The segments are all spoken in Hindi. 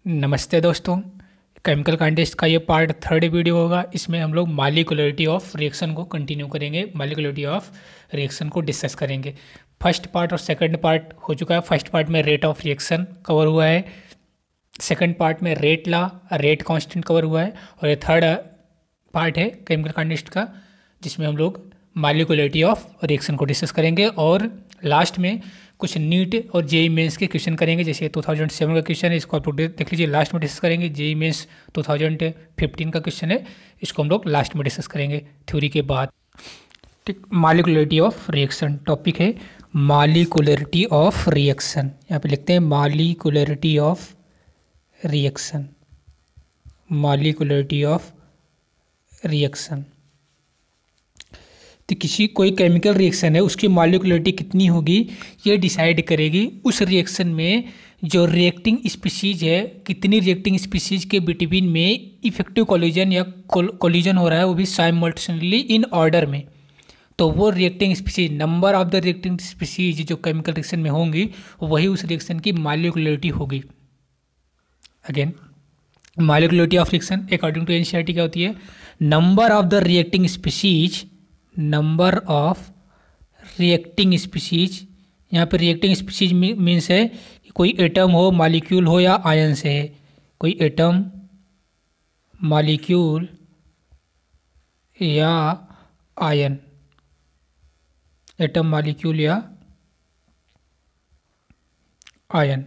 नमस्ते दोस्तों। केमिकल काइनेटिक्स का ये पार्ट थर्ड वीडियो होगा। इसमें हम लोग मॉलिक्यूलरिटी ऑफ रिएक्शन को कंटिन्यू करेंगे, मॉलिक्यूलरिटी ऑफ रिएक्शन को डिस्कस करेंगे। फर्स्ट पार्ट और सेकंड पार्ट हो चुका है। फर्स्ट पार्ट में रेट ऑफ रिएक्शन कवर हुआ है, सेकंड पार्ट में rate law, rate constant cover हुआ है, और ये थर्ड पार्ट है केमिकल काइनेटिक्स का, जिसमें हम लोग मॉलिक्यूलरिटी ऑफ रिएक्शन को डिस्कस करेंगे। और लास्ट में कुछ नीट और जेई मेंस के क्वेश्चन करेंगे, जैसे 2007 का क्वेश्चन है, इसको आप लोग देख लीजिए, लास्ट में डिस्कस करेंगे। जेई मेंस 2015 का क्वेश्चन है, इसको हम लोग लास्ट में डिस्कस करेंगे थ्योरी के बाद। ठीक, मॉलिक्यूलरिटी ऑफ रिएक्शन टॉपिक है। मॉलिक्यूलरिटी ऑफ रिएक्शन, यहाँ पे लिखते हैं molecularity of reaction, molecularity of reaction. तो कोई केमिकल रिएक्शन है, उसकी मॉलिक्यूलरिटी कितनी होगी ये डिसाइड करेगी उस रिएक्शन में जो रिएक्टिंग स्पीशीज है, कितनी रिएक्टिंग स्पीशीज के बिटवीन में इफेक्टिव कोलिजन या कोलिजन हो रहा है, वो भी साइमल्टेनियसली इन ऑर्डर में। तो वो reacting species, number of the reacting species जो केमिकल रिएक्शन में होंगी, वही उस रिएक्शन की मॉलिक्यूलरिटी होगी। Again, molecularity of reaction according to NCERT क्या होती है? Number of the reacting species, number of reacting species, यहाँ पे रिएक्टिंग स्पीशीज मीन्स है कि कोई एटम हो, मॉलिक्यूल हो या आयन से है। कोई एटम, मॉलिक्यूल या आयन, एटम, मॉलिक्यूल या ion.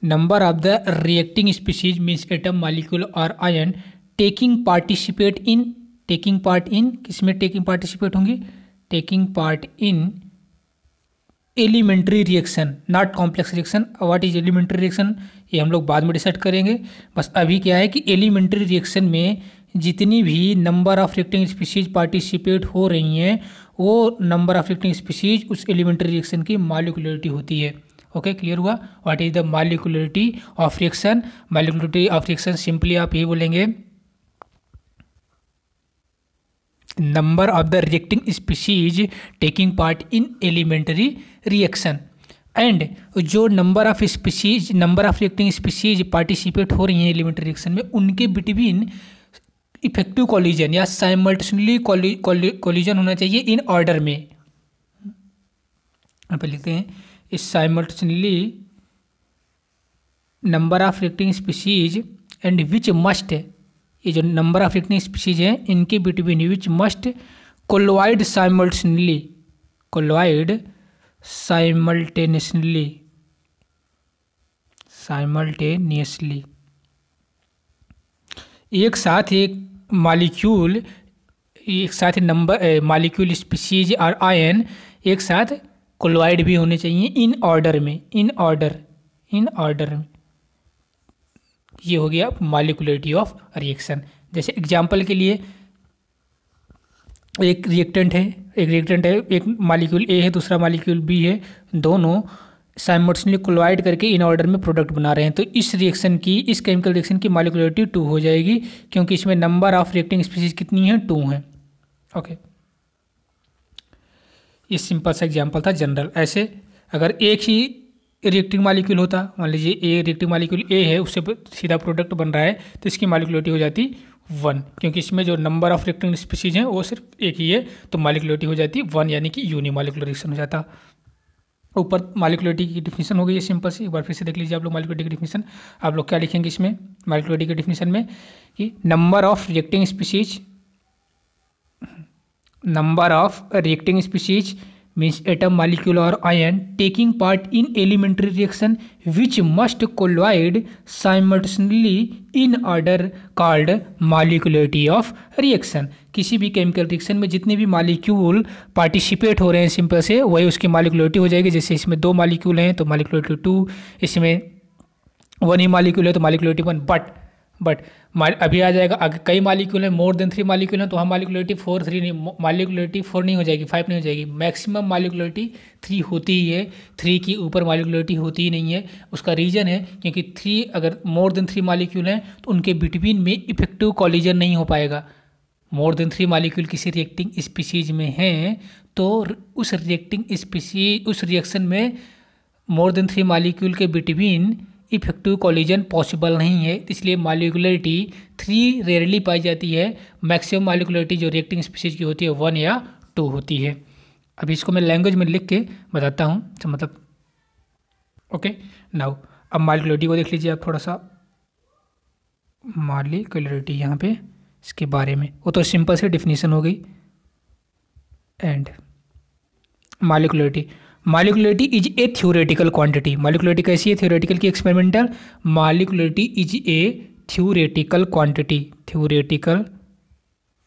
Number of the reacting species means atom, molecule और ion taking participate in, taking part in, किसमें टेकिंग पार्टिसिपेट होंगी? Taking part in elementary reaction, not complex reaction. What is elementary reaction, ये हम लोग बाद में डिसाइड करेंगे। बस अभी क्या है कि एलिमेंट्री रिएक्शन में जितनी भी number of reacting species participate हो रही हैं, वो नंबर ऑफ रिएक्टिंग स्पीशीज उस एलिमेंट्री रिएक्शन की मॉलिक्यूलरिटी होती है। ओके, क्लियर हुआ? What is the molecularity of reaction? Molecularity of reaction simply आप ये बोलेंगे, number of the reacting species taking part in elementary reaction. And जो number of species, number of reacting species participate हो रही हैं एलिमेंट्री रिएक्शन में, उनके बिटवीन इफेक्टिव कोलिजन या साइमल्टेनियसली कोलिजन होना चाहिए इन ऑर्डर में। यहाँ पे लिखते हैं इस simultaneously number of reacting species and which must, ये जो नंबर ऑफ रिएक्टिंग स्पीशीज हैं इनके between which must colloid simultaneously, colloid simultaneously, simultaneously एक साथ एक मॉलिक्यूल, एक साथ नंबर मॉलिक्यूल, स्पीशीज और आयन एक साथ कोलॉइड भी होने चाहिए इन ऑर्डर में, इन ऑर्डर, इन ऑर्डर में। ये हो गया मॉलिक्यूलरिटी ऑफ रिएक्शन। जैसे एग्जांपल के लिए एक रिएक्टेंट है, एक मॉलिक्यूल ए है, दूसरा मॉलिक्यूल बी है, दोनों साइमल्टेनियसली कोलॉइड करके इन ऑर्डर में प्रोडक्ट बना रहे हैं। तो इस रिएक्शन की, इस केमिकल रिएक्शन की मॉलिक्यूलरिटी 2 हो जाएगी, क्योंकि इसमें नंबर ऑफ रिएक्टिंग स्पीशीज कितनी है? 2 है। ओके, ये सिंपल सा एग्जांपल था जनरल। ऐसे अगर एक ही रिएक्टिंग मॉलिक्यूल होता, मान लीजिए ए रिएक्टिंग मॉलिक्यूल ए है, उससे सीधा प्रोडक्ट बन रहा है, तो इसकी मॉलिक्यूलरिटी हो जाती 1, क्योंकि इसमें जो नंबर ऑफ रिएक्टिंग स्पीशीज हैं वो सिर्फ एक ही है, तो मॉलिक्यूलरिटी हो जाती 1, यानी कि यूनिमॉलिक्यूलर रिएक्शन हो जाता। ऊपर मॉलिक्यूलरिटी की डिफिनीशन हो गई है सिंपल सी, एक बार फिर से देख लीजिए आप लोग मॉलिक्यूलरिटी की डिफिनीशन। आप लोग क्या लिखेंगे इसमें मॉलिक्यूलरिटी की डिफिनीशन में कि number of reacting species, number of reacting species means atom, molecule or ion taking part in elementary reaction which must colloid simultaneously in order called molecularity of reaction। किसी भी केमिकल रिएक्शन में जितने भी मॉलिक्यूल पार्टिसिपेट हो रहे हैं सिंपल से, वही उसकी मॉलिक्यूलरिटी हो जाएगी। जैसे इसमें 2 मॉलिक्यूल हैं तो मॉलिक्यूलरिटी 2, इसमें 1 ही मॉलिक्यूल है तो मॉलिक्यूलरिटी 1। बट अभी आ जाएगा, अगर कई मॉलिक्यूल है, मोर देन 3 मॉलिक्यूल हैं, तो हम मॉलिक्यूलरिटी 4, 3 नहीं, मॉलिक्यूलरिटी 4 नहीं हो जाएगी, 5 नहीं हो जाएगी, मैक्सिमम मॉलिक्यूलरिटी 3 होती ही है। 3 की ऊपर मॉलिक्यूलरिटी होती ही नहीं है। उसका रीज़न है क्योंकि 3, अगर मोर देन 3 मॉलिक्यूल हैं तो उनके बिटवीन में इफेक्टिव कोलिजन नहीं हो पाएगा। मोर देन 3 मॉलिक्यूल किसी रिएक्टिंग स्पीशीज में हैं तो उस रिएक्टिंग स्पीशीज, उस रिएक्शन में मोर देन 3 मॉलिक्यूल के बिटवीन इफेक्टिव कॉलिजन पॉसिबल नहीं है, इसलिए मॉलिक्युलरिटी 3 रेयरली पाई जाती है। मैक्सिमम मॉलिक्युलरिटी जो रिएक्टिंग स्पीशीज की होती है 1 या 2 होती है। अभी इसको मैं लैंग्वेज में लिख के बताता हूँ, तो मतलब ओके नाउ अब मॉलिक्युलरिटी को देख लीजिए आप थोड़ा सा। मॉलिक्युलरिटी यहाँ पे इसके बारे में, वो तो सिंपल सी डिफिनीशन हो गई। And molecularity is a theoretical quantity. Molecularity कैसी है? थ्योरेटिकल की experimental. Molecularity is a theoretical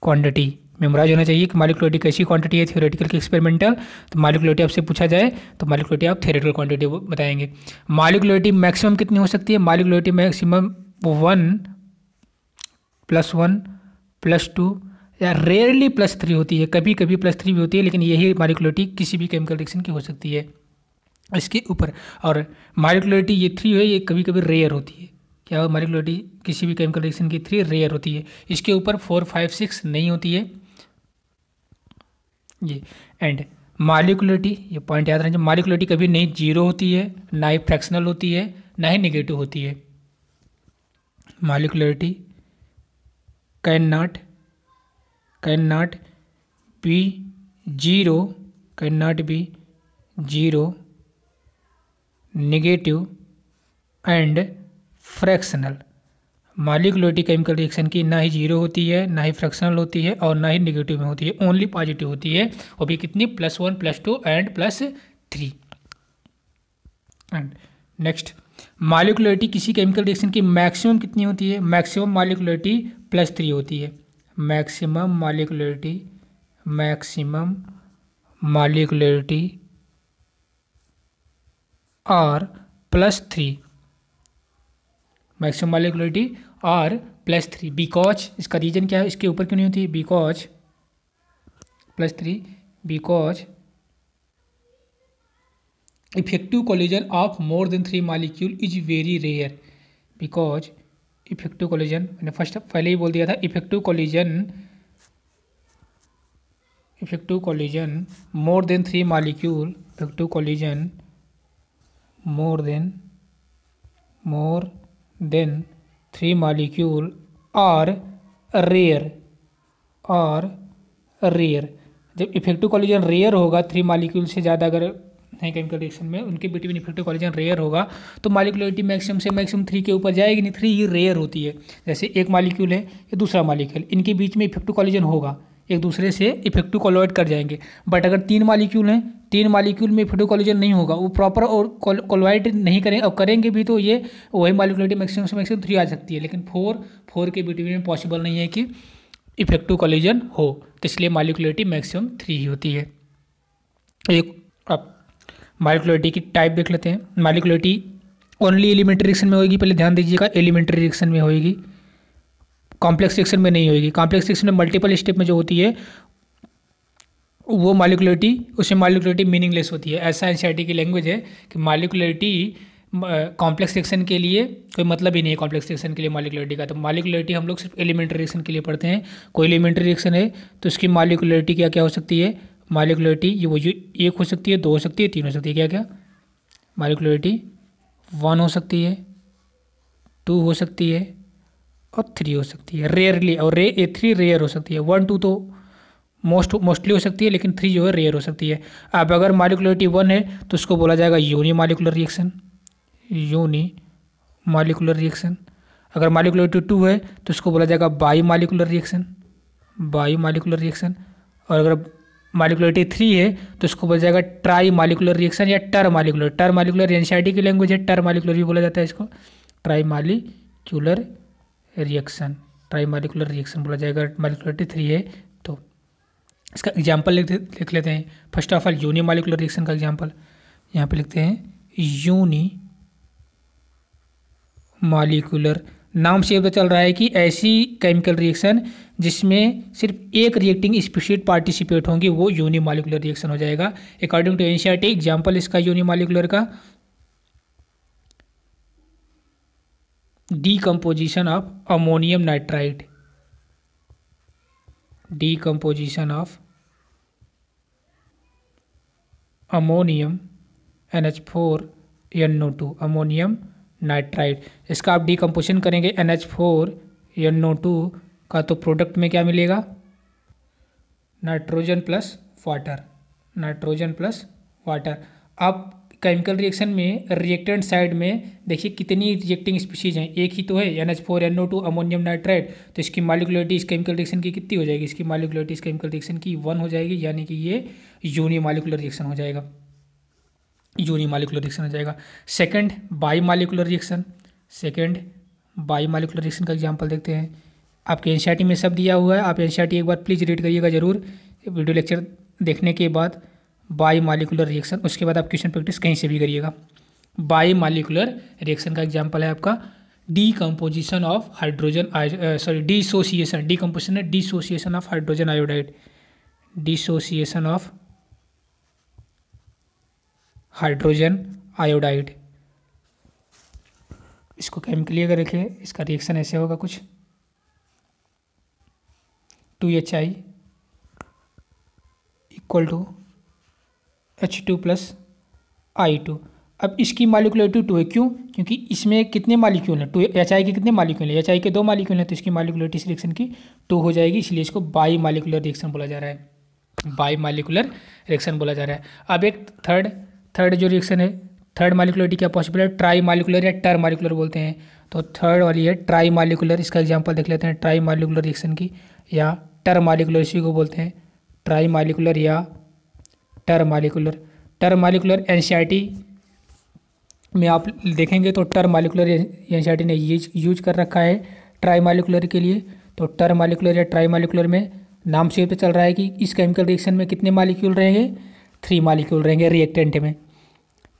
quantity memorise होना चाहिए कि मॉलिक्युलरिटी कैसी क्वांटिटी है, थ्योरेटिकल की एक्सपेरिमेंटल। तो मॉलिक्युलरिटी आपसे पूछा जाए तो मॉलिक्युलरिटी आप थ्योरेटिकल क्वांटिटी बताएंगे। मॉलिक्युलरिटी मैक्सिमम कितनी हो सकती है? मॉलिक्युलरिटी मैक्सिमम 1 + 1 + 2 या रेयरली +3 होती है, कभी कभी +3 भी होती है, लेकिन यही मॉलिक्युलरिटी किसी भी केमिकल रिएक्शन की हो सकती है इसके ऊपर। और मॉलिक्युलरिटी ये 3 है, ये कभी कभी रेयर होती है। क्या मॉलिक्युलरिटी किसी भी केमिकल रिएक्शन की 3 रेयर होती है, इसके ऊपर 4, 5, 6 नहीं होती है ये। एंड मॉलिक्युलरिटी, ये पॉइंट याद रखिए, मॉलिक्युलरिटी कभी नहीं 0 होती है, ना ही फ्रैक्शनल होती है, ना ही नेगेटिव होती है। Molecularity can not be 0, negative and fractional. Molecularity chemical reaction की ना ही 0 होती है, ना ही फ्रैक्शनल होती है, और ना ही नेगेटिव में होती है, ओनली पॉजिटिव होती है। वो भी कितनी? +1 +2 एंड +3। एंड नेक्स्ट, मॉलिक्युलरिटी किसी केमिकल रिएक्शन की मैक्सिमम कितनी होती है? मैक्सिमम मॉलिक्युलरिटी +3 होती है। मैक्सिमम मॉलिक्युलरिटी और +3, मैक्सिमम मॉलिक्युलरिटी और +3। बिकॉज इसका रीजन क्या है, इसके ऊपर क्यों नहीं होती? Because +3 because effective collision of more than 3 molecule is very rare. Because effective collision, मैंने पहले ही बोल दिया था, effective collision more than 3 molecule, effective collision more than 3 molecule और रेयर। जब इफेक्टिव कोलिजन रेयर होगा, 3 मॉलिक्यूल से ज़्यादा अगर है केमिकल रिएक्शन में, उनके बिटवीन इफेक्टिव कोलिजन रेयर होगा, तो मॉलिक्युलरिटी मैक्सिमम से मैक्सिमम 3 के ऊपर जाएगी नहीं। 3 ही रेयर होती है। जैसे एक मॉलिक्यूल है या दूसरा मॉलिक्यूल, इनके बीच में इफेक्टिव कोलिजन होगा, एक दूसरे से इफेक्टिव कोलॉइड कर जाएंगे। बट अगर 3 मॉलिक्यूल हैं, 3 मॉलिक्यूल में इफेक्टिव कोलिजन नहीं होगा, वो प्रॉपर और कोलॉइड नहीं करेंगे, और करेंगे भी तो ये वही मॉलिक्युलरिटी मैक्सिमम से मैक्सिमम 3 आ सकती है। लेकिन 4 के बिटवीन में पॉसिबल नहीं है कि इफेक्टिव कोलिजन हो, तो इसलिए मॉलिक्युलरिटी मैक्सिमम 3 ही होती है। एक अब मॉलिक्युलरिटी की टाइप देख लेते हैं। मॉलिक्युलरिटी ओनली एलिमेंट्री रिएक्शन में होगी, पहले ध्यान दीजिएगा, एलिमेंट्री रिएक्शन में होगी, कॉम्प्लेक्स रिएक्शन में नहीं होगी। कॉम्प्लेक्स रिएक्शन में मल्टीपल स्टेप में जो होती है वो मॉलिक्युलरिटी, उसमें मॉलिक्युलरिटी मीनिंगलेस होती है। ऐसा एनसीईआरटी की लैंग्वेज है कि मॉलिक्युलरिटी कॉम्प्लेक्स रिएक्शन के लिए कोई मतलब ही नहीं है, कॉम्प्लेक्स रिएक्शन के लिए मॉलिक्युलरिटी का। तो मॉलिक्युलरिटी हम लोग सिर्फ एलिमेंट्री रिएक्शन के लिए पढ़ते हैं। कोई एलिमेंट्री रिएक्शन है तो उसकी मॉलिक्युलरिटी क्या क्या हो सकती है? मॉलिक्युलरिटी ये वो 1 हो सकती है, 2 हो सकती है, 3 हो सकती है। क्या क्या? मॉलिक्युलरिटी 1 हो सकती है, 2 हो सकती है, और 3 हो सकती है रेयरली। और 3 रेयर हो सकती है। 1, 2 तो मोस्टली हो सकती है, लेकिन 3 जो है रेयर हो सकती है। अब अगर मॉलिक्युलरिटी 1 है तो उसको बोला जाएगा यूनी मॉलिक्युलर रिएक्शन। अगर मॉलिक्युलरिटी 2 है तो उसको बोला जाएगा बाई मॉलिक्युलर रिएक्शन। और अगर मॉलिक्युलरिटी 3 है तो उसको बोला जाएगा ट्राई मॉलिक्युलर रिएक्शन या टर मॉलिक्युलर एनसीईआरटी की लैंग्वेज है। टर मॉलिक्युलर भी बोला जाता है इसको, ट्राई मॉलिक्युलर रिएक्शन बोला जाएगा। मॉलिक्युलरिटी 3 है तो इसका एग्जाम्पल लिख लेते हैं। First of all unimolecular reaction का एग्जाम्पल यहाँ पे लिखते हैं। यूनी मॉलिक्युलर, नाम से पता चल रहा है कि ऐसी केमिकल रिएक्शन जिसमें सिर्फ एक रिएक्टिंग स्पीशीज पार्टिसिपेट होंगी, वो यूनी मॉलिक्युलर रिएक्शन हो जाएगा। अकॉर्डिंग टू एनसीईआरटी एग्जाम्पल इसका यूनी मॉलिक्युलर का, decomposition of ammonium nitride, decomposition of ammonium NH4NO2, ammonium nitride. इसका आप डीकम्पोजिशन करेंगे NH4NO2 का, तो प्रोडक्ट में क्या मिलेगा, nitrogen plus water, nitrogen plus water. अब केमिकल रिएक्शन में रिएक्टेंट साइड में देखिए कितनी रिएक्टिंग स्पीशीज हैं, एक ही तो है NH4NO2 अमोनियम नाइट्राइड, तो इसकी मॉलिक्यूलरिटी इस केमिकल रिएक्शन की कितनी हो जाएगी, इसकी मॉलिक्यूलरिटी इस केमिकल रिएक्शन की 1 हो जाएगी, यानी कि ये यूनिमॉलिक्यूलर रिएक्शन हो जाएगा, यूनिमॉलिक्यूलर रिएक्शन हो जाएगा। सेकंड बाईमॉलिक्यूलर रिएक्शन, सेकंड बाईमॉलिक्यूलर रिएक्शन का एग्जांपल देखते हैं। आपके एनसीईआरटी में सब दिया हुआ है, आप एनसीईआरटी एक बार प्लीज़ रीड करिएगा जरूर वीडियो लेक्चर देखने के बाद। बाईमॉलिक्यूलर रिएक्शन, उसके बाद आप क्वेश्चन प्रैक्टिस कहीं से भी करिएगा। बाईमॉलिक्यूलर रिएक्शन का एग्जांपल है आपका decomposition of hydrogen, sorry dissociation, decomposition है dissociation of hydrogen iodide, dissociation of hydrogen iodide. इसको केमिकली अगर देखें, इसका रिएक्शन ऐसे होगा कुछ, 2HI equal to H2 plus I2। अब इसकी मॉलिक्यूलरिटी 2 है, क्यों, क्योंकि इसमें कितने मॉलिक्यूल हैं, 2HI के कितने मॉलिक्यूल हैं, HI के 2 मॉलिक्यूल हैं, तो इसकी मॉलिक्यूलरिटी इस रिएक्शन की 2 हो जाएगी, इसलिए इसको बाई मॉलिक्यूलर रिएक्शन बोला जा रहा है, बाई मॉलिक्यूलर रिएक्शन बोला जा रहा है। अब एक थर्ड जो रिएक्शन है, थर्ड मॉलिक्यूलरिटी क्या पॉसिबल है, ट्राई मॉलिक्यूलर या टर मॉलिक्यूलर बोलते हैं, तो थर्ड वाली है ट्राई मॉलिक्यूलर। इसका एग्जांपल देख लेते हैं ट्राई मॉलिक्यूलर रिएक्शन की, या टर मॉलिक्यूलर, इसी को बोलते हैं ट्राई मॉलिक्यूलर या टर मॉलिक्यूलर। टर मॉलिक्यूलर एनसीईआरटी में आप देखेंगे तो टर मॉलिक्यूलर एनसीईआरटी ने यूज कर रखा है ट्राई मॉलिक्यूलर के लिए। तो टर मॉलिक्यूलर या ट्राई मॉलिक्यूलर में नाम से पता चल रहा है कि इस केमिकल रिएक्शन में कितने मॉलिक्यूल रहेंगे, 3 मॉलिक्यूल रहेंगे रिएक्टेंट में।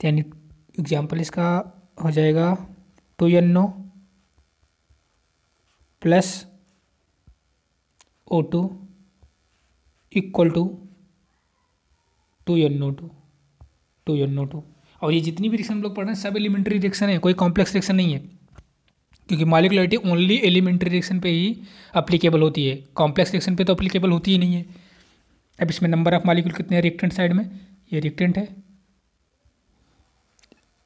यानी एग्जाम्पल इसका हो जाएगा 2NO plus O2 equal to 2NO2। और ये जितनी भी रिएक्शन हम लोग पढ़ रहे हैं सब एलिमेंट्री रिएक्शन है, कोई कॉम्प्लेक्स रिएक्शन नहीं है, क्योंकि मॉलिक्यूलरिटी ओनली एलिमेंट्री रिएक्शन पे ही अप्लीकेबल होती है, कॉम्प्लेक्स रिएक्शन पे तो अप्लीकेबल होती ही नहीं है। अब इसमें नंबर ऑफ मॉलिक्यूल कितने हैं रिएक्टेंट साइड में, ये रिएक्टेंट है,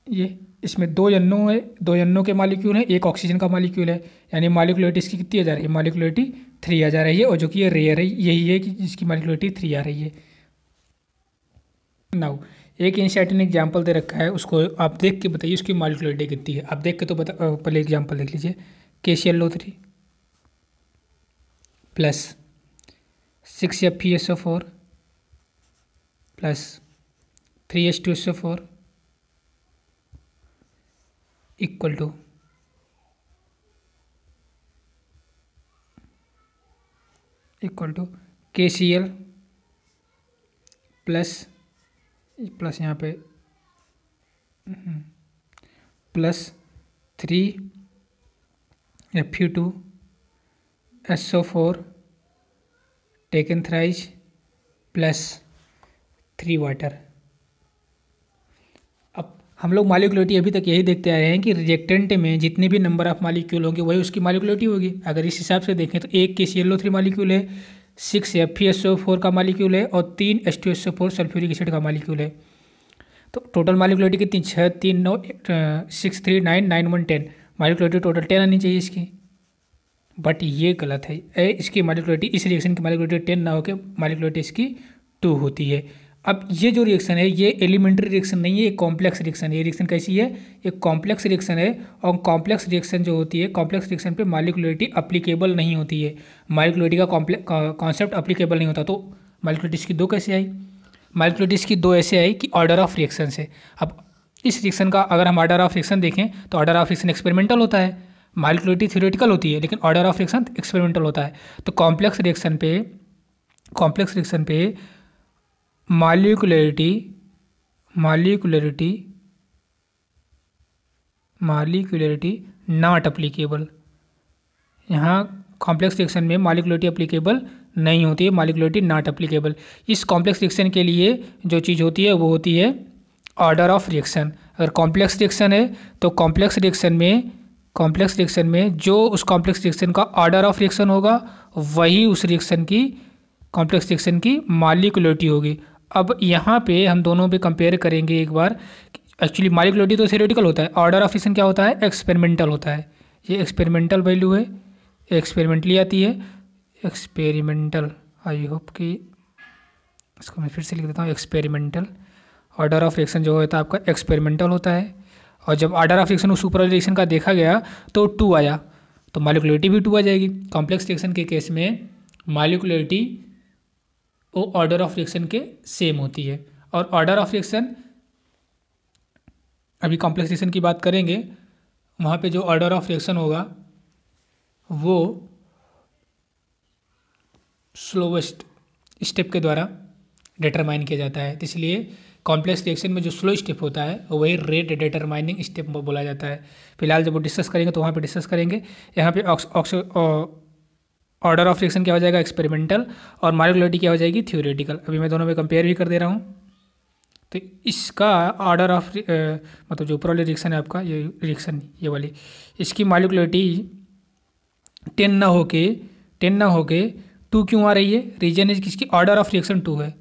ये इसमें 2 NO है, 2 NO के मॉलिक्यूल है, एक ऑक्सीजन का मॉलिक्यूल है, यानी मॉलिक्यूलरिटी इसकी कितनी आ जा रही है, मॉलिक्यूलरिटी 3 आ जा रही है, और जो कि ये रेयर है, यही है कि जिसकी मॉलिक्यूलरिटी 3 आ रही है। नाउ एक एनसीईआरटी ने एग्जाम्पल दे रखा है, उसको आप देख के बताइए उसकी मॉलिक्यूलरिटी कितनी है। आप देख के तो पहले एग्जाम्पल देख लीजिए, KClO3 plus 6FeSO4 plus 3H2SO4 equal to KCl plus यहाँ पे plus 3Fe2SO4 taken thrice plus 3 water. अब हम लोग मॉलिक्यूलरिटी अभी तक यही देखते आ रहे हैं कि रिएक्टेंट में जितने भी नंबर ऑफ मॉलिक्यूल होंगे वही उसकी मॉलिक्यूलरिटी होगी। अगर इस हिसाब से देखें तो एक KClO3 मॉलिक्यूल है, 6FeSO4 का मॉलिक्यूल है और 3 H2SO4 सल्फ्यूरिक एसिड का मॉलिक्यूल है। तो टोटल मॉलिक्यूलरिटी कितनी, 6 3 9 6 3 9 9 1 10, मॉलिक्यूलरिटी टोटल 10 आनी चाहिए इसकी, बट ये गलत है। इसकी मॉलिक्यूलरिटी, इस रिएक्शन की मॉलिक्यूलरिटी 10 ना होकर मॉलिक्यूलरिटी इसकी 2 होती है। अब ये जो रिएक्शन है ये एलिमेंट्री रिएक्शन नहीं है, एक कॉम्प्लेक्स रिएक्शन है। ये रिएक्शन कैसी है, एक कॉम्प्लेक्स रिएक्शन है, और कॉम्प्लेक्स रिएक्शन जो होती है, कॉम्प्लेक्स रिएक्शन पे मॉलिक्यूलरिटी अप्लीकेबल नहीं होती है, मॉलिक्यूलरिटी का कॉन्सेप्ट अप्लीकेबल नहीं होता। तो मॉलिक्यूलरिटी इसकी 2 कैसे आई, मॉलिक्यूलरिटी इसकी 2 ऐसे आई कि ऑर्डर ऑफ रिएक्शन से। अब इस रिएक्शन का अगर हम ऑर्डर ऑफ रिएक्शन देखें तो ऑर्डर ऑफ रिएक्शन एक्सपेरिमेंटल होता है, मॉलिक्यूलरिटी थ्योरेटिकल होती है, लेकिन ऑर्डर ऑफ रिएक्शन एक्सपेरिमेंटल होता है। तो कॉम्प्लेक्स रिएक्शन पे मॉलिक्यूलरिटी नॉट अप्लीकेबल, यहाँ कॉम्प्लेक्स रिएक्शन में मॉलिक्यूलरिटी अप्लीकेबल नहीं होती है, मॉलिक्यूलरिटी नॉट अप्लीकेबल। इस कॉम्प्लेक्स रिएक्शन के लिए जो चीज़ होती है वो होती है ऑर्डर ऑफ रिएक्शन। अगर कॉम्प्लेक्स रिएक्शन है तो कॉम्प्लेक्स रिएक्शन में जो उस कॉम्प्लेक्स रिएक्शन का ऑर्डर ऑफ रिएक्शन होगा वही उस रिएक्शन की कॉम्प्लेक्स रिएक्शन की मॉलिक्यूलरिटी होगी। अब यहाँ पे हम दोनों पे कंपेयर करेंगे एक बार, एक्चुअली मालिकुलरिटी तो थ्योरेटिकल होता है, ऑर्डर ऑफ रिएक्शन क्या होता है, एक्सपेरिमेंटल होता है। ये एक्सपेरिमेंटल वैल्यू है, एक्सपेरिमेंटली आती है, एक्सपेरिमेंटल। आई होप कि इसको मैं फिर से लिख देता हूँ, एक्सपेरिमेंटल। ऑर्डर ऑफ रिएक्शन जो होता है आपका एक्सपेरिमेंटल होता है, और जब ऑर्डर ऑफ रिएक्शन उस सुपर रिएक्शन का देखा गया तो 2 आया, तो मालिकुलरिटी भी 2 आ जाएगी। कॉम्प्लेक्स रिएक्शन के केस में मालिकुलरिटी वो ऑर्डर ऑफ रिएक्शन के सेम होती है, और ऑर्डर ऑफ रिएक्शन अभी कॉम्प्लेक्स रिएक्शन की बात करेंगे, वहाँ पे जो ऑर्डर ऑफ रिएक्शन होगा वो स्लोवेस्ट स्टेप के द्वारा डिटरमाइन किया जाता है। तो इसलिए कॉम्प्लेक्स रिएक्शन में जो स्लो स्टेप होता है वही रेट डिटरमाइनिंग स्टेप बोला जाता है। फिलहाल जब वो डिस्कस करेंगे तो वहाँ पे डिस्कस करेंगे। यहाँ पे ऑर्डर ऑफ रिएक्शन क्या हो जाएगा, एक्सपेरिमेंटल, और मालिकुलरिटी क्या हो जाएगी, थ्योरेटिकल। अभी मैं दोनों में कंपेयर भी कर दे रहा हूँ। तो इसका ऑर्डर ऑफ मतलब जो ऊपर वाली रिएक्शन है आपका, ये रिएक्शन ये वाली, इसकी मालिकुलरिटी 10 ना होके 2 क्यों आ रही है? रीजन है किसकी, ऑर्डर ऑफ रिएक्शन 2 है।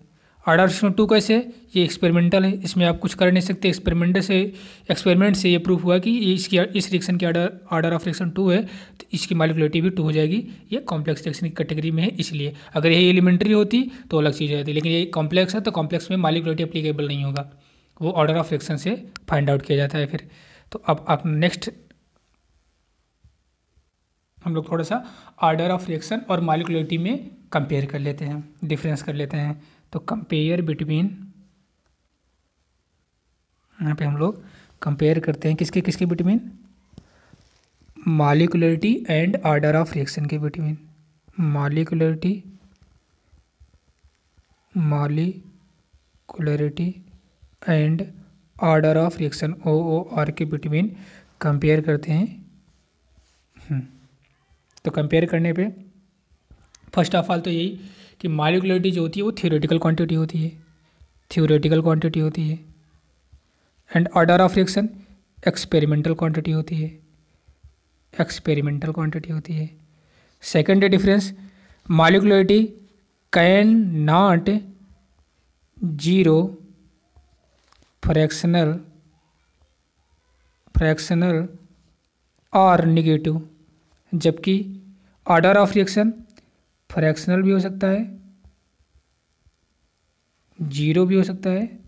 ऑर्डर ऑफ रिएक्शन 2 कैसे? ये एक्सपेरिमेंटल है, इसमें आप कुछ कर नहीं सकते। एक्सपेरिमेंट से ये प्रूफ हुआ कि इस रिएक्शन की ऑर्डर ऑफ रिएक्शन 2 है, तो इसकी मालिकुलरिटी भी 2 हो जाएगी। ये कॉम्प्लेक्स रिएक्शन की कैटेगरी में है, इसलिए अगर ये एलिमेंट्री होती तो अलग चीज़ रहती, लेकिन ये कॉम्प्लेक्स है तो कॉम्प्लेक्स में मालिकुलरिटी अप्लीकेबल नहीं होगा, वो ऑर्डर ऑफ रिएक्शन से फाइंड आउट किया जाता है फिर। तो अब आप नेक्स्ट हम लोग थोड़ा सा ऑर्डर ऑफ रिएक्शन और मालिकुलरिटी में कंपेयर कर लेते हैं, डिफरेंस कर लेते हैं। तो कंपेयर बिटवीन, यहाँ पे हम लोग कंपेयर करते हैं किसके किसके between, molecularity and order of reaction के between. Molecularity and order of reaction OOR के बिटवीन कंपेयर करते हैं। तो कंपेयर करने पे फर्स्ट ऑफ ऑल तो यही कि मालिकुलरिटी जो होती है वो थ्योरेटिकल क्वांटिटी होती है, and order of reaction experimental quantity होती है। Second difference, molecularity can not zero fractional और निगेटिव, जबकि ऑर्डर ऑफ रिएक्शन फ्रैक्शनल भी हो सकता है, जीरो भी हो सकता है,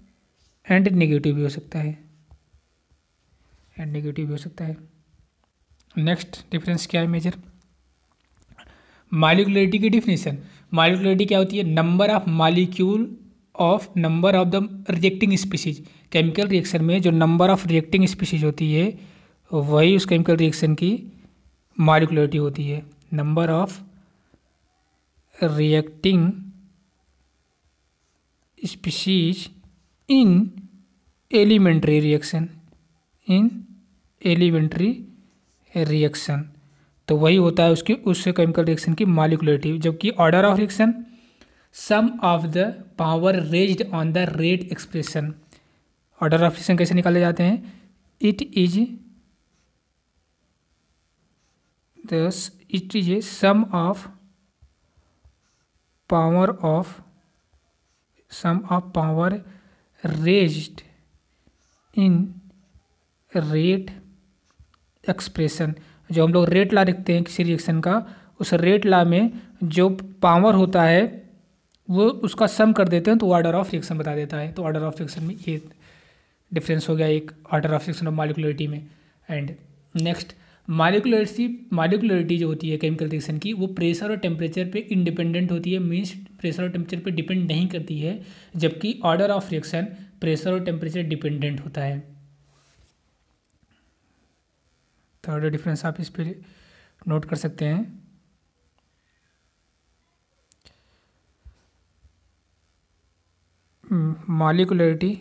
एंड नेगेटिव भी हो सकता है। नेक्स्ट डिफरेंस क्या है मेजर, मालिकुलरिटी की डिफिनेशन। मालिकुलरिटी क्या होती है, number of the reacting species. Chemical reaction में जो नंबर ऑफ रिएक्टिंग स्पीशीज होती है वही उस केमिकल रिएक्शन की मालिकुलरिटी होती है। Number of reacting species in elementary reaction, तो वही होता है उस केमिकल रिएक्शन की मालिकुलरिटी। जबकि order of reaction sum of the power raised on the rate expression. Order of reaction कैसे निकाले जाते हैं, it is a sum of power raised in rate expression. जो हम लोग रेट ला लिखते हैं किसी रिएक्शन का, उस रेट ला में जो पावर होता है वो उसका सम कर देते हैं तो ऑर्डर ऑफ रिएक्शन बता देता है। तो ऑर्डर ऑफ रिएक्शन में ये डिफरेंस हो गया एक ऑर्डर ऑफ रिएक्शन और मालिकुलरिटी में। एंड नेक्स्ट, मालिकुलरिटी जो होती है केमिकल रिएक्शन की, वो प्रेशर और टेम्परेचर पे इंडिपेंडेंट होती है, मीन्स प्रेशर और टेम्परेचर पे डिपेंड नहीं करती है, जबकि ऑर्डर ऑफ रिएक्शन प्रेशर और टेम्परेचर डिपेंडेंट होता है। थर्ड डिफरेंस आप इस पर नोट कर सकते हैं। मालिकुलरिटी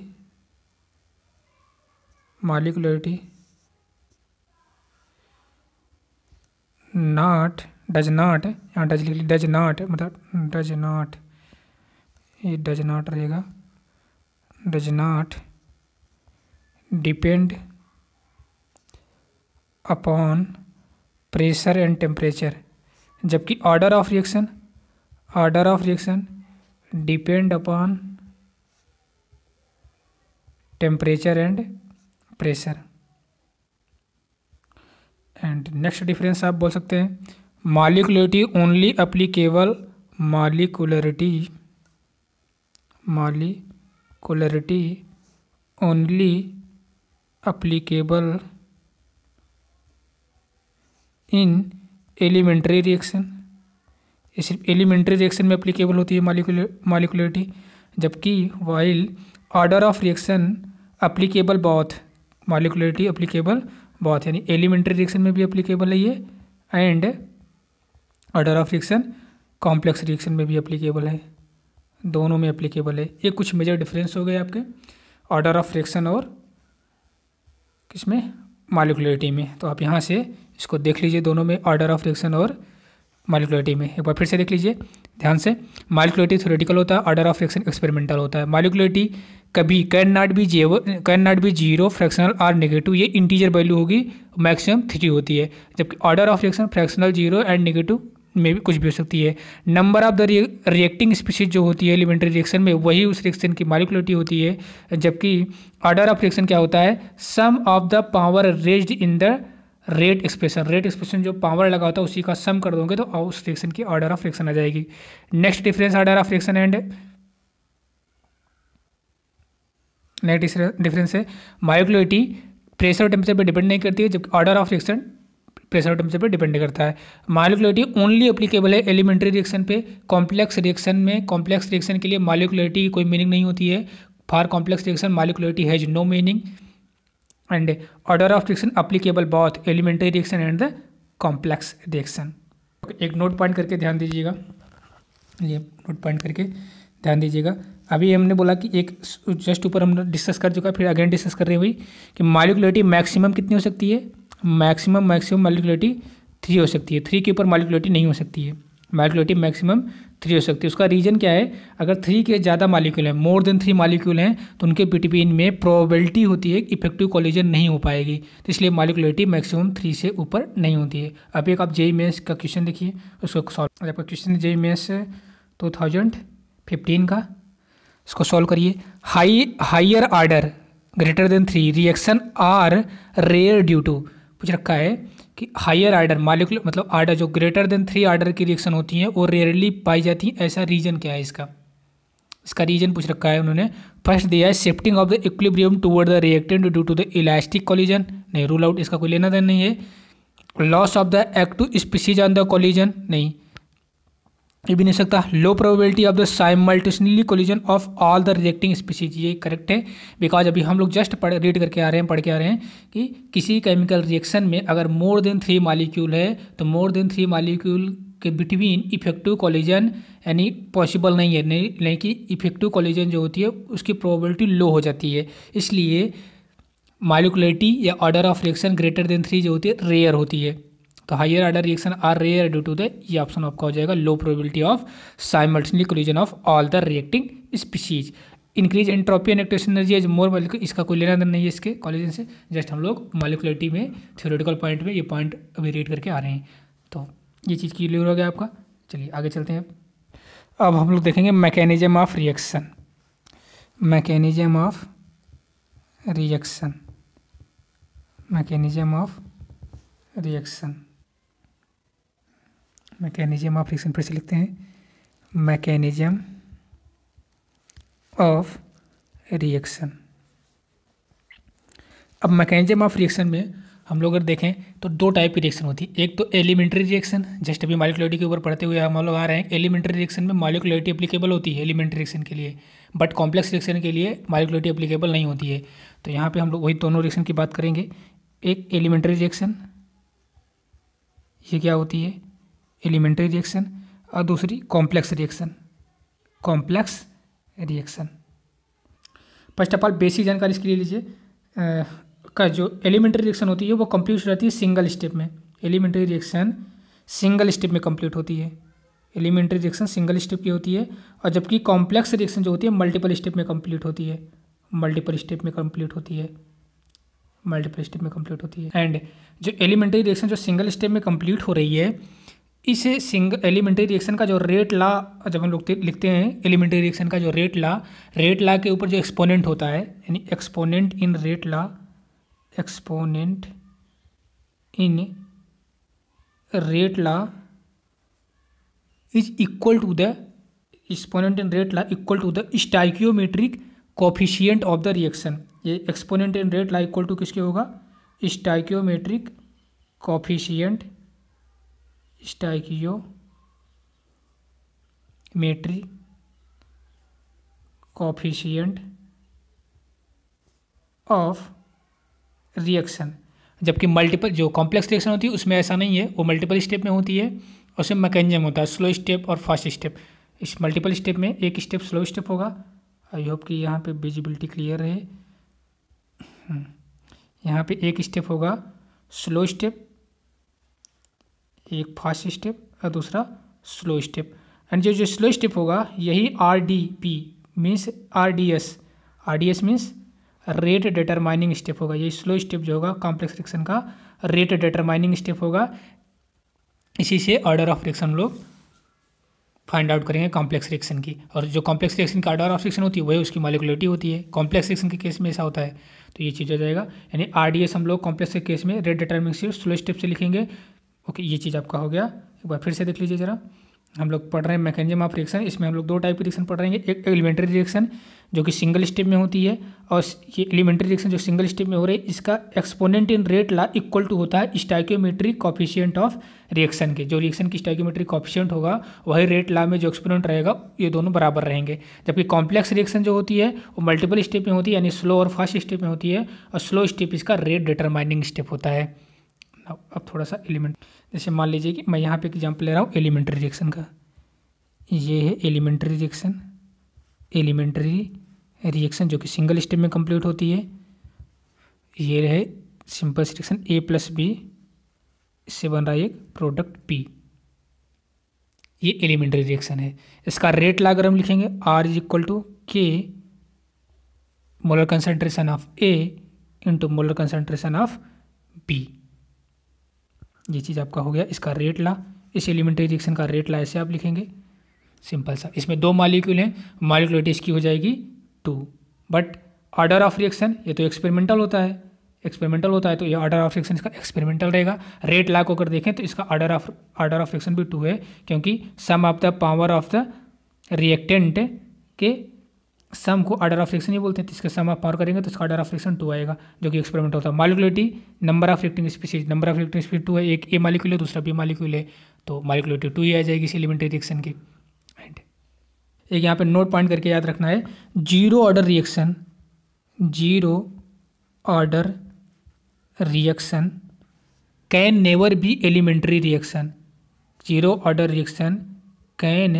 डज नॉट, यहाँ डज लिख ली, डज नॉट मतलब डज नॉट, ये डज नॉट रहेगा, does not depend upon pressure and temperature, जबकि order of reaction depend upon temperature and pressure. And next difference आप बोल सकते हैं molecularity only applicable, molecularity only applicable in elementary reaction. ये सिर्फ एलिमेंट्री रिएक्शन में एप्लीकेबल होती है मॉलिक्यूलरिटी, जबकि while order of reaction applicable both, molecularity applicable both, यानी एलिमेंट्री रिएक्शन में भी एप्लीकेबल है ये, and order of reaction complex reaction में भी एप्लीकेबल है, दोनों में एप्लीकेबल है। ये कुछ मेजर डिफरेंस हो गए आपके ऑर्डर ऑफ रिएक्शन और किसमें, मॉलिक्यूलरिटी में। तो आप यहाँ से इसको देख लीजिए, दोनों में ऑर्डर ऑफ रिएक्शन और मॉलिक्यूलरिटी में। एक बार फिर से देख लीजिए ध्यान से, मॉलिक्यूलरिटी थ्योरेटिकल होता है, ऑर्डर ऑफ रिएक्शन एक्सपेरिमेंटल होता है। मॉलिक्यूलरिटी कभी can not B zero, fractional और नेगेटिव, ये इंटीजर वैल्यू होगी, मैक्सिमम 3 होती है, जबकि order of reaction fractional, zero and negative में भी कुछ भी हो सकती है। Number of the reacting species जो होती है एलिमेंट्री रिएक्शन में, वही उस रिएक्शन की मॉलिक्यूलरिटी होती है, जबकि ऑर्डर ऑफ रिएक्शन क्या होता है, sum of the power raised in the rate expression. Rate expression जो पावर लगा होता है उसी का सम कर दोगे तो उस रिएक्शन की ऑर्डर ऑफ रिएक्शन आ जाएगी। Next difference order of reaction and next difference है मॉलिक्यूलरिटी प्रेशर और टेम्परेचर पर डिपेंड नहीं करती है, जबकि ऑर्डर ऑफ रिएक्शन प्रेशर और टेम्परेचर पर डिपेंड करता है। मॉलिक्यूलरिटी ओनली एप्लीकेबल है एलिमेंट्री रिएक्शन पे, कॉम्प्लेक्स रिएक्शन में, कॉम्प्लेक्स रिएक्शन के लिए मॉलिक्यूलरिटी की कोई मीनिंग नहीं होती है। For complex reaction molecularity has no meaning, and order of reaction applicable both elementary reaction and the complex reaction. एक नोट पॉइंट करके ध्यान दीजिएगा, ये नोट पॉइंट करके ध्यान दीजिएगा। अभी हमने बोला कि एक जस्ट ऊपर हमने डिस्कस कर चुका, फिर अगेन डिस्कस कर रहे हैं वही कि मॉलिक्यूलरिटी मैक्सिमम कितनी हो सकती है, मैक्सिमम मॉलिक्यूलरिटी 3 हो सकती है, 3 के ऊपर मॉलिक्यूलरिटी नहीं हो सकती है, मॉलिक्यूलरिटी मैक्सिमम 3 हो सकती है। उसका रीजन क्या है, अगर 3 के ज़्यादा मॉलिक्यूल हैं, मोर देन 3 मॉलिक्यूल हैं, तो उनके बिटवीन में प्रोबेबिलिटी होती है कि इफेक्टिव कोलिजन नहीं हो पाएगी, तो इसलिए मॉलिक्यूलरिटी मैक्सिमम 3 से ऊपर नहीं होती है। अभी एक आप जेईई मेंस का क्वेश्चन देखिए, उसको सॉल्व, आपका क्वेश्चन जेईई मेंस 2015 का, इसको सॉल्व करिए। Higher order greater than 3 reaction are rare due to, पूछ रखा है कि हाइयर ऑर्डर मॉलिक्यूल मतलब ऑर्डर जो ग्रेटर देन 3 ऑर्डर की रिएक्शन होती हैं वो रेयरली पाई जाती हैं, ऐसा रीजन क्या है इसका रीजन पूछ रखा है उन्होंने। फर्स्ट दिया है shifting of the equilibrium toward the reactant due to the elastic collision, नहीं रूल आउट, इसका कोई लेना देना नहीं है। Loss of the active species on the collision, नहीं ये भी नहीं सकता। Low probability of the simultaneously collision of all the reacting species, ये करेक्ट है, बिकॉज अभी हम लोग जस्ट पढ़ के आ रहे हैं कि किसी केमिकल रिएक्शन में अगर मोर देन 3 मॉलिक्यूल है तो मोर देन 3 मॉलिक्यूल के बिटवीन इफेक्टिव कोलिजन यानी पॉसिबल नहीं है, नहीं कि इफेक्टिव कोलिजन जो होती है उसकी प्रोबेबिलिटी लो हो जाती है, इसलिए मॉलिक्यूलरिटी या order of reaction greater than 3 जो होती है रेयर होती है। तो higher order reaction are rare due to the, ये ऑप्शन आपका हो जाएगा low probability of simultaneous collision of all the reacting species. Increase entropy and activation energy as more molecule, इसका कोई लेना देना नहीं है इसके कोलिजन से, जस्ट हम लोग मॉलिक्यूलरिटी में थ्योरेटिकल पॉइंट में ये पॉइंट अभी रीड करके आ रहे हैं। तो ये चीज़ क्लियर हो गया आपका। चलिए आगे चलते हैं। अब हम लोग देखेंगे mechanism of reaction, mechanism of reaction, mechanism of reaction, mechanism of reaction फिर से लिखते हैं, मैकेनिज्म ऑफ रिएक्शन। अब मैकेनिज्म ऑफ रिएक्शन में हम लोग अगर देखें तो 2 टाइप की रिएक्शन होती है। एक तो एलिमेंट्री रिएक्शन, जस्ट अभी मॉलिक्यूलरिटी के ऊपर पढ़ते हुए हम लोग आ रहे हैं। एलिमेंट्री रिएक्शन में मॉलिक्यूलरिटी एप्लीकेबल होती है एलिमेंट्री रिएक्शन के लिए, बट कॉम्प्लेक्स रिएक्शन के लिए मॉलिक्यूलरिटी एप्लीकेबल नहीं होती है। तो यहाँ पे हम लोग वही दोनों रिएक्शन की बात करेंगे। एक एलिमेंट्री रिएक्शन, ये क्या होती है एलिमेंट्री रिएक्शन, और दूसरी complex reaction, complex reaction. First of all basic जानकारी इसके लिए लीजिए का जो एलिमेंट्री रिएक्शन होती है वो कंप्लीट हो जाती है सिंगल स्टेप में। एलिमेंट्री रिएक्शन सिंगल स्टेप में कंप्लीट होती है, एलिमेंट्री रिएक्शन सिंगल स्टेप की होती है, और जबकि कॉम्प्लेक्स रिएक्शन जो होती है मल्टीपल स्टेप में कंप्लीट होती है, मल्टीपल स्टेप में कंप्लीट होती है, मल्टीपल स्टेप में कंप्लीट होती है। एंड जो एलिमेंट्री रिएक्शन जो सिंगल स्टेप में कंप्लीट हो रही है, इस एलिमेंट्री रिएक्शन का जो रेट लॉ जब हम लोग लिखते हैं, एलिमेंट्री रिएक्शन का जो रेट लॉ के ऊपर जो एक्सपोनेंट होता है, यानी exponent in rate law exponent in rate law is equal to the exponent in rate law equal to the stoichiometric coefficient of the reaction। ये exponent in rate law equal to किसके होगा? Stoichiometric coefficient, stoichiometric coefficient of reaction. जबकि मल्टीपल जो कॉम्प्लेक्स रिएक्शन होती है उसमें ऐसा नहीं है, वो मल्टीपल स्टेप में होती है, उसमें मैकेनिज्म होता है स्लो स्टेप और फास्ट स्टेप। इस मल्टीपल स्टेप में एक स्टेप स्लो स्टेप होगा। आई होप कि यहाँ पे विजिबिलिटी क्लियर है। यहाँ पे एक स्टेप होगा स्लो स्टेप, एक फास्ट स्टेप और दूसरा स्लो स्टेप। एंड जो स्लो स्टेप होगा यही RDP means RDS means rate determining step होगा। ये स्लो स्टेप जो होगा कॉम्प्लेक्स रिएक्शन का रेट डिटरमाइनिंग स्टेप होगा। इसी से ऑर्डर ऑफ रिएक्शन लोग फाइंड आउट करेंगे कॉम्प्लेक्स रिएक्शन की। और जो कॉम्प्लेक्स रिएक्शन का ऑर्डर ऑफ रिएक्शन होती है वही उसकी मॉलिक्युलरिटी होती है। कॉम्प्लेक्स रिएक्शन के केस में ऐसा होता है, तो ये चीज़ हो जाएगा। यानी RDS हम लोग कॉम्प्लेक्स के केस में rate determining step slow step से लिखेंगे। ओके, ये चीज़ आपका हो गया। एक बार फिर से देख लीजिए जरा, हम लोग पढ़ रहे हैं मैकेनिज्म ऑफ रिएक्शन। इसमें हम लोग दो टाइप की रिएक्शन पढ़ रहे हैं। एक एलिमेंट्री रिएक्शन जो कि सिंगल स्टेप में होती है, और ये एलिमेंट्री रिएक्शन जो सिंगल स्टेप में हो रही है इसका exponent in rate law equal to होता है स्टाइकियोमेट्रिक कोफिशिएंट ऑफ रिएक्शन के। जो रिएक्शन की स्टाइकियोमेट्रिक कोफिशिएंट होगा वही रेट ला में जो एक्सपोनेंट रहेगा ये दोनों बराबर रहेंगे। जबकि कॉम्प्लेक्स रिएक्शन जो होती है वो मल्टीपल स्टेप में होती है, यानी स्लो और फास्ट स्टेप में होती है, और स्लो स्टेप इसका रेट डिटरमाइनिंग स्टेप होता है। अब थोड़ा सा एलिमेंट, जैसे मान लीजिए कि मैं यहाँ पे एग्जाम्पल ले रहा हूँ एलिमेंट्री रिएक्शन का। ये है एलिमेंट्री रिएक्शन जो कि सिंगल स्टेप में कंप्लीट होती है। ये रहे सिंपल रिएक्शन A+B, इससे बन रहा है एक प्रोडक्ट P। ये एलिमेंट्री रिएक्शन है। इसका रेट ला अगर हम लिखेंगे R = K molar concentration of A into molar concentration of B। ये चीज़ आपका हो गया इसका रेट ला। इस एलिमेंट्री रिएक्शन का रेट ला ऐसे आप लिखेंगे सिंपल सा। इसमें दो मॉलिक्यूल हैं, मॉलिक्युलरिटी इसकी हो जाएगी 2। बट ऑर्डर ऑफ रिएक्शन ये तो एक्सपेरिमेंटल होता है, तो ये ऑर्डर ऑफ रिएक्शन इसका एक्सपेरिमेंटल रहेगा। रेट ला को अगर देखें तो इसका ऑर्डर ऑफ रिएक्शन भी 2 है, क्योंकि sum of the power of the reactant के सम को ऑर्डर ऑफ रिएक्शन ही बोलते हैं। तो इसका सम ऑफ पावर करेंगे तो इसका ऑर्डर ऑफ रिएक्शन 2 आएगा, जो कि एक्सपेरिमेंट होता है। मॉलिक्युलरिटी नंबर ऑफ रिएक्टिंग स्पीशीज 2 है, एक A मॉलिक्यूल है दूसरा B मॉलिक्यूल है, तो मॉलिक्युलरिटी 2 ही आ जाएगी इस एलिमेंट्री रिएक्शन की। एक यहाँ पे नोट पॉइंट करके याद रखना है, zero order reaction can never be elementary reaction. Zero order reaction can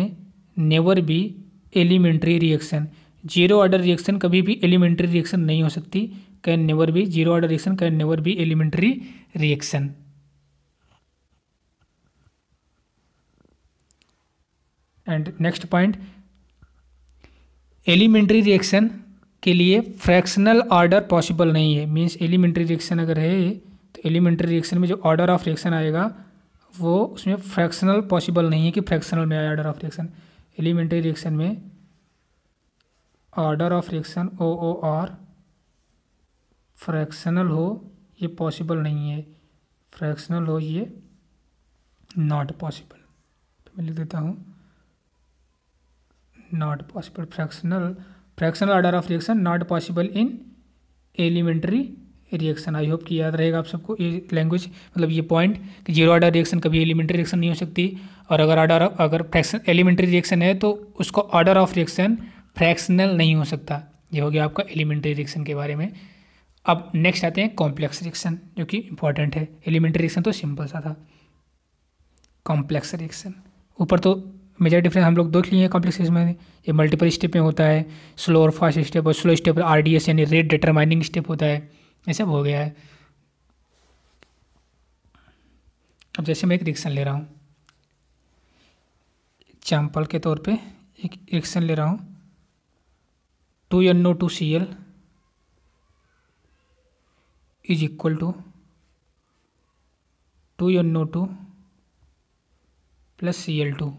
never be elementary reaction. Zero order reaction कभी भी एलिमेंट्री रिएक्शन नहीं हो सकती। Can never be, zero order reaction can never be elementary reaction. And next point, elementary reaction के लिए फ्रैक्शनल ऑर्डर पॉसिबल नहीं है। मीन्स एलिमेंट्री रिएक्शन अगर है तो एलिमेंट्री रिएक्शन में जो ऑर्डर ऑफ रिएक्शन आएगा वो उसमें फ्रैक्शनल पॉसिबल नहीं है कि फ्रैक्शनल में आए order of reaction. Elementary reaction में order of reaction OOR fractional हो ये पॉसिबल नहीं है, फ्रैक्शनल हो ये नॉट पॉसिबल। मैं लिख देता हूँ not possible, fractional order of reaction not possible in elementary reaction. I hope कि याद रहेगा आप सबको ये लैंग्वेज, मतलब ये पॉइंट कि जीरो ऑर्डर रिएक्शन कभी एलिमेंट्री रिएक्शन नहीं हो सकती। और अगर फ्रैक्शन एलिमेंट्री रिएक्शन है तो उसको ऑर्डर ऑफ रिएक्शन फ्रैक्शनल नहीं हो सकता। ये हो गया आपका एलिमेंट्री रिएक्शन के बारे में। अब नेक्स्ट आते हैं कॉम्प्लेक्स रिएक्शन, जो कि इंपॉर्टेंट है। एलिमेंट्री रिएक्शन तो सिंपल सा था, कॉम्प्लेक्स रिएक्शन ऊपर तो मेजर डिफरेंस हम लोग देख लिए हैं। कॉम्प्लेक्स रिएक्शन में ये मल्टीपल स्टेप में होता है, स्लो और फास्ट स्टेप, और स्लो स्टेप RDS यानी रेट डिटरमाइनिंग स्टेप होता है। ये सब हो गया है। अब जैसे मैं एक रिएक्शन ले रहा हूँ, एग्जाम्पल के तौर पे एक रिएक्शन ले रहा हूँ, 2NO2Cl is equal to 2NO2 + Cl2।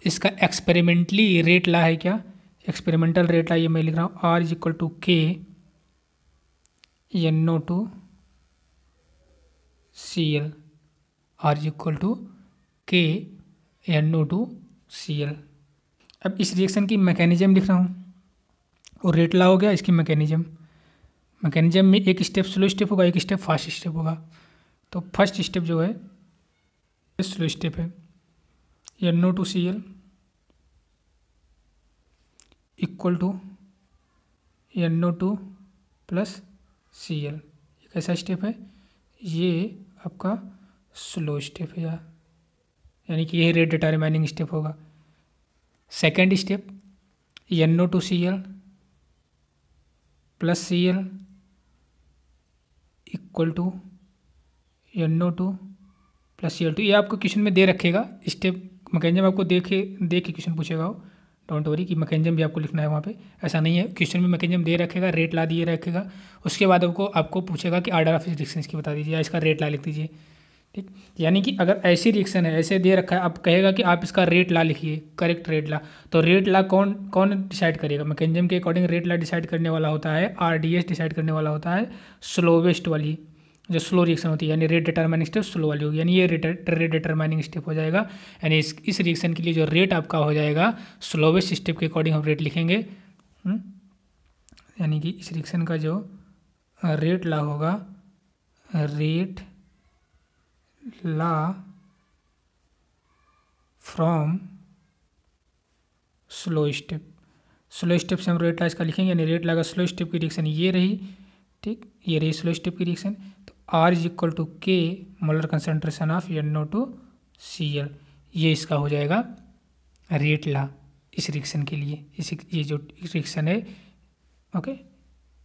इसका एक्सपेरिमेंटली रेट ला है क्या? एक्सपेरिमेंटल रेट ला ये मैं लिख रहा हूँ R = K NO2Cl R equal to K NO2Cl। अब इस रिएक्शन की मैकेनिज्म लिख रहा हूँ और रेट ला हो गया इसकी मैकेनिज्म में एक स्टेप स्लो स्टेप होगा, एक स्टेप फास्ट स्टेप होगा। तो फर्स्ट स्टेप जो है स्लो स्टेप है, NO2Cl equal to NO2 plus Cl। ये कैसा स्टेप है? ये आपका स्लो स्टेप है यानी कि यही रेट डिटरमाइनिंग स्टेप होगा। Second step NO2Cl plus Cl equal to NO2 plus Cl2। ये आपको क्वेश्चन में दे रखेगा स्टेप मैकेनिज्म, आपको देख के क्वेश्चन पूछेगा वो, डोंट वरी कि मैकेनिज्म भी आपको लिखना है वहाँ पे, ऐसा नहीं है। क्वेश्चन में मैकेनिज्म दे रखेगा, रेट ला दिए रखेगा, उसके बाद आपको पूछेगा कि ऑर्डर ऑफ रिएक्शन इसकी बता दीजिए या इसका रेट ला लिख दीजिए। ठीक, यानी कि अगर ऐसी रिएक्शन है, ऐसे दे रखा है, अब कहेगा कि आप इसका रेट ला लिखिए, करेक्ट रेट ला। तो रेट ला कौन डिसाइड करेगा? मैकेनिज्म के अकॉर्डिंग रेट ला डिसाइड करने वाला होता है RDS डिसाइड करने वाला होता है स्लोवेस्ट वाली, जो स्लो रिएक्शन होती है, यानी रेट डिटरमाइनिंग स्टेप स्लो वाली होगी, यानी ये रेट डिटरमाइनिंग स्टेप हो जाएगा। यानी इस रिएक्शन के लिए जो रेट आपका हो जाएगा स्लोवेस्ट स्टेप के अकॉर्डिंग हम रेट लिखेंगे। यानी कि इस रिएक्शन का जो रेट ला होगा, rate law from slow step से हम रेट ला इसका लिखेंगे, यानी रेट ला का स्लो स्टेप की रिएक्शन ये रही। ठीक, ये रही स्लो स्टेप की रिएक्शन। तो R is equal to K molar concentration of NO2Cl, ये इसका हो जाएगा रेट ला इस रिएक्शन के लिए। ये जो रिएक्शन है, ओके,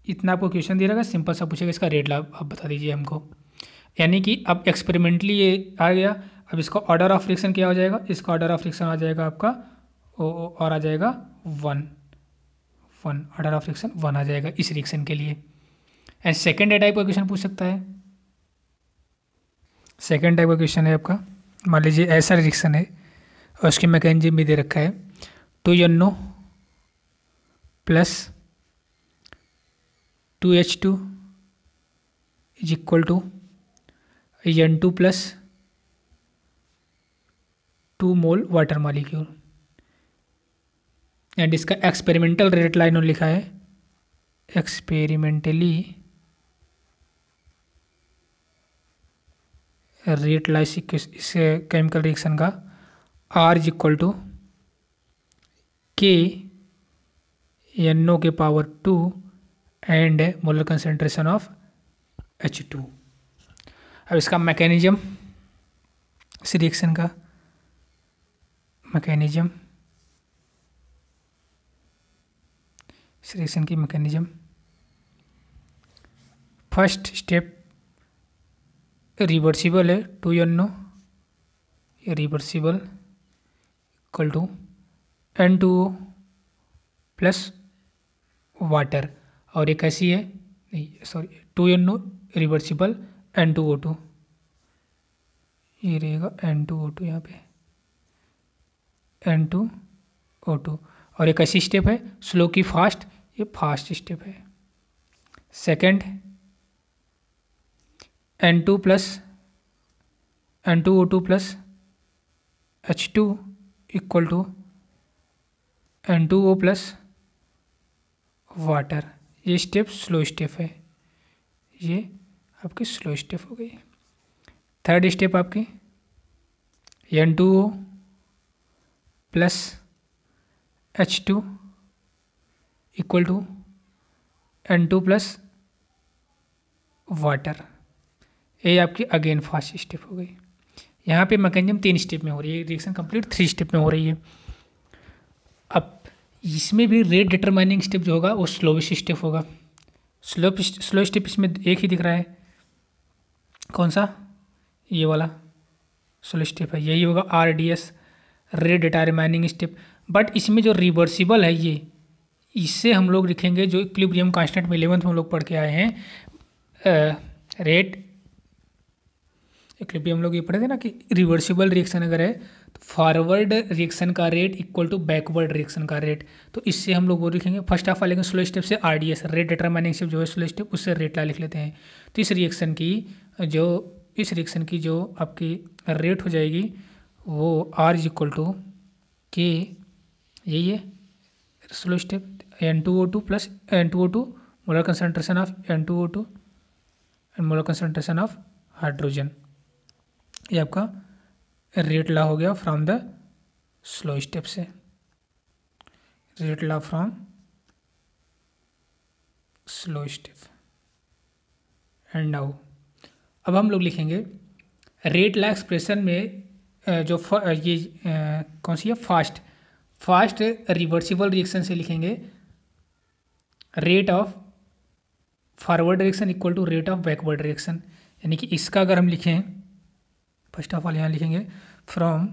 इतना आपको क्वेश्चन दे रहेगा, सिंपल सा पूछेगा इसका रेट ला आप बता दीजिए हमको। यानी कि अब एक्सपेरिमेंटली ये आ गया। अब इसका ऑर्डर ऑफ रिएक्शन क्या हो जाएगा? इसका ऑर्डर ऑफ रिएक्शन आ जाएगा आपका और आ जाएगा 1 ऑर्डर ऑफ रिएक्शन 1 आ जाएगा इस रिएक्शन के लिए। एंड सेकेंड टाइप का क्वेश्चन पूछ सकता है। सेकेंड टाइप का क्वेश्चन है आपका, मान लीजिए ऐसा रिएक्शन है और उसकी मैकेनिज्म भी दे रखा है 2NO plus 2H2 is equal to N2 plus 2 mole water molecule. And इसका एक्सपेरिमेंटल रेट ला इन्होंने लिखा है, एक्सपेरिमेंटली रेट ला इस केमिकल रिएक्शन का R is equal to K NO के power 2 and molar concentration of H2। अब इसका मैकेनिज्म, इस रिएक्शन का मैकेनिज्म, इस रिएक्शन की मैकेनिज्म, फर्स्ट स्टेप रिवर्सिबल है 2NO, ये reversible equal to N2O plus water, और एक ऐसी है, नहीं सॉरी 2NO रिवर्सिबल N2O2, ये रहेगा N2O2 यहाँ पे N2O2। और एक ऐसी स्टेप है स्लो की फास्ट, ये फास्ट स्टेप है। Second N2 plus N2O2 plus H2 equal to N2O plus water, ये स्टेप स्लो स्टेप है, ये आपकी स्लो स्टेप हो गई। थर्ड स्टेप आपकी N2O plus H2 equal to N2 plus water, ये आपकी अगेन फास्ट स्टेप हो गई। यहाँ पे मैकेनिज्म 3 स्टेप में हो रही है, रिएक्शन कंप्लीट 3 स्टेप में हो रही है। अब इसमें भी रेट डिटरमाइनिंग स्टेप जो होगा वो स्लोवेस्ट स्टेप होगा। स्लो स्टेप इसमें एक ही दिख रहा है, कौन सा? ये वाला स्लो स्टेप है, यही होगा RDS rate determining step. But इसमें जो रिवर्सिबल है ये, इससे हम लोग लिखेंगे जो इक्विलिब्रियम कांस्टेंट में 11th में हम लोग पढ़ के आए हैं, रेट इक्विलिब्रियम हम लोग ये पढ़े थे ना कि रिवर्सिबल रिएक्शन अगर है तो फॉरवर्ड रिएक्शन का rate equal to backward reaction का रेट। तो इससे हम लोग वो लिखेंगे, फर्स्ट ऑफ ऑल लेकिन स्लो स्टेप से RDS रेट डिटरमाइनिंग स्टेप जो है स्लो स्टेप, उससे रेट ला लिख लेते हैं। तो इस रिएक्शन की जो आपकी रेट हो जाएगी वो R इज इक्वल टू के, यही है slow step, N2O2 plus N2O2 molar concentration of N2O2 and molar concentration of hydrogen. ये आपका रेट ला हो गया फ्रॉम द स्लो स्टेप से, rate law from slow step. And now अब हम लोग लिखेंगे रेट ला एक्सप्रेशन में जो ये कौन सी है, फास्ट रिवर्सिबल रिएक्शन से लिखेंगे rate of forward reaction equal to rate of backward reaction. यानी कि इसका अगर हम लिखें, फर्स्ट ऑफ ऑल यहाँ लिखेंगे फ्रॉम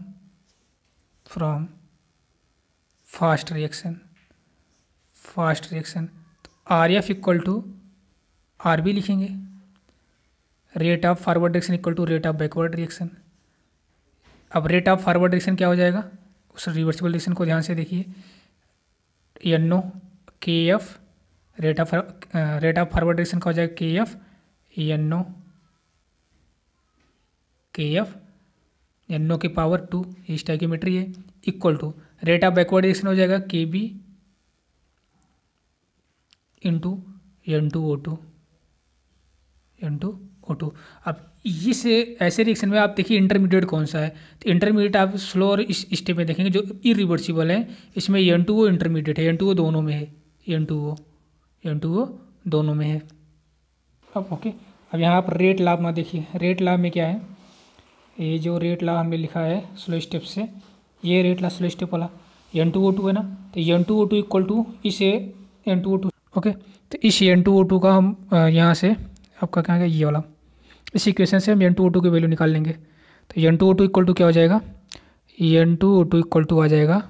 फास्ट रिएक्शन तो RF इक्वल टू RB लिखेंगे, rate of forward reaction equal to rate of backward reaction. अब रेट ऑफ फॉरवर्ड रिएक्शन क्या हो जाएगा, उस रिवर्सिबल रिएक्शन को ध्यान से देखिए, NO KF, rate of forward reaction का हो जाएगा KF NO KF NO की पावर 2, ये स्टोइकियोमेट्री है, equal to rate of backward reaction हो जाएगा KB इंटू N2O2। अब इस ऐसे रिएक्शन में आप देखिए इंटरमीडिएट कौन सा है, तो इंटरमीडिएट आप स्लो और इस स्टेप में देखेंगे जो इरिवर्सिबल है, इसमें N2O इंटरमीडिएट है, N2O दोनों में है, N2O दोनों में है। अब ओके, अब यहाँ आप रेट लाभ में देखिए, रेट लाभ में क्या है, ये जो रेट ला हमने लिखा है स्लो स्टेप से, ये रेट ला स्लो स्टेप वाला N2O2 है ना, तो N2O2 इक्वल टू इसे N2O2, ओके। तो इस N2O2 का हम यहाँ से आपका क्या है, ये वाला, इस इक्वेशन से हम N2O2 की वैल्यू निकाल लेंगे। तो N2O2 इक्वल टू क्या हो जाएगा, N2O2 इक्वल टू आ जाएगा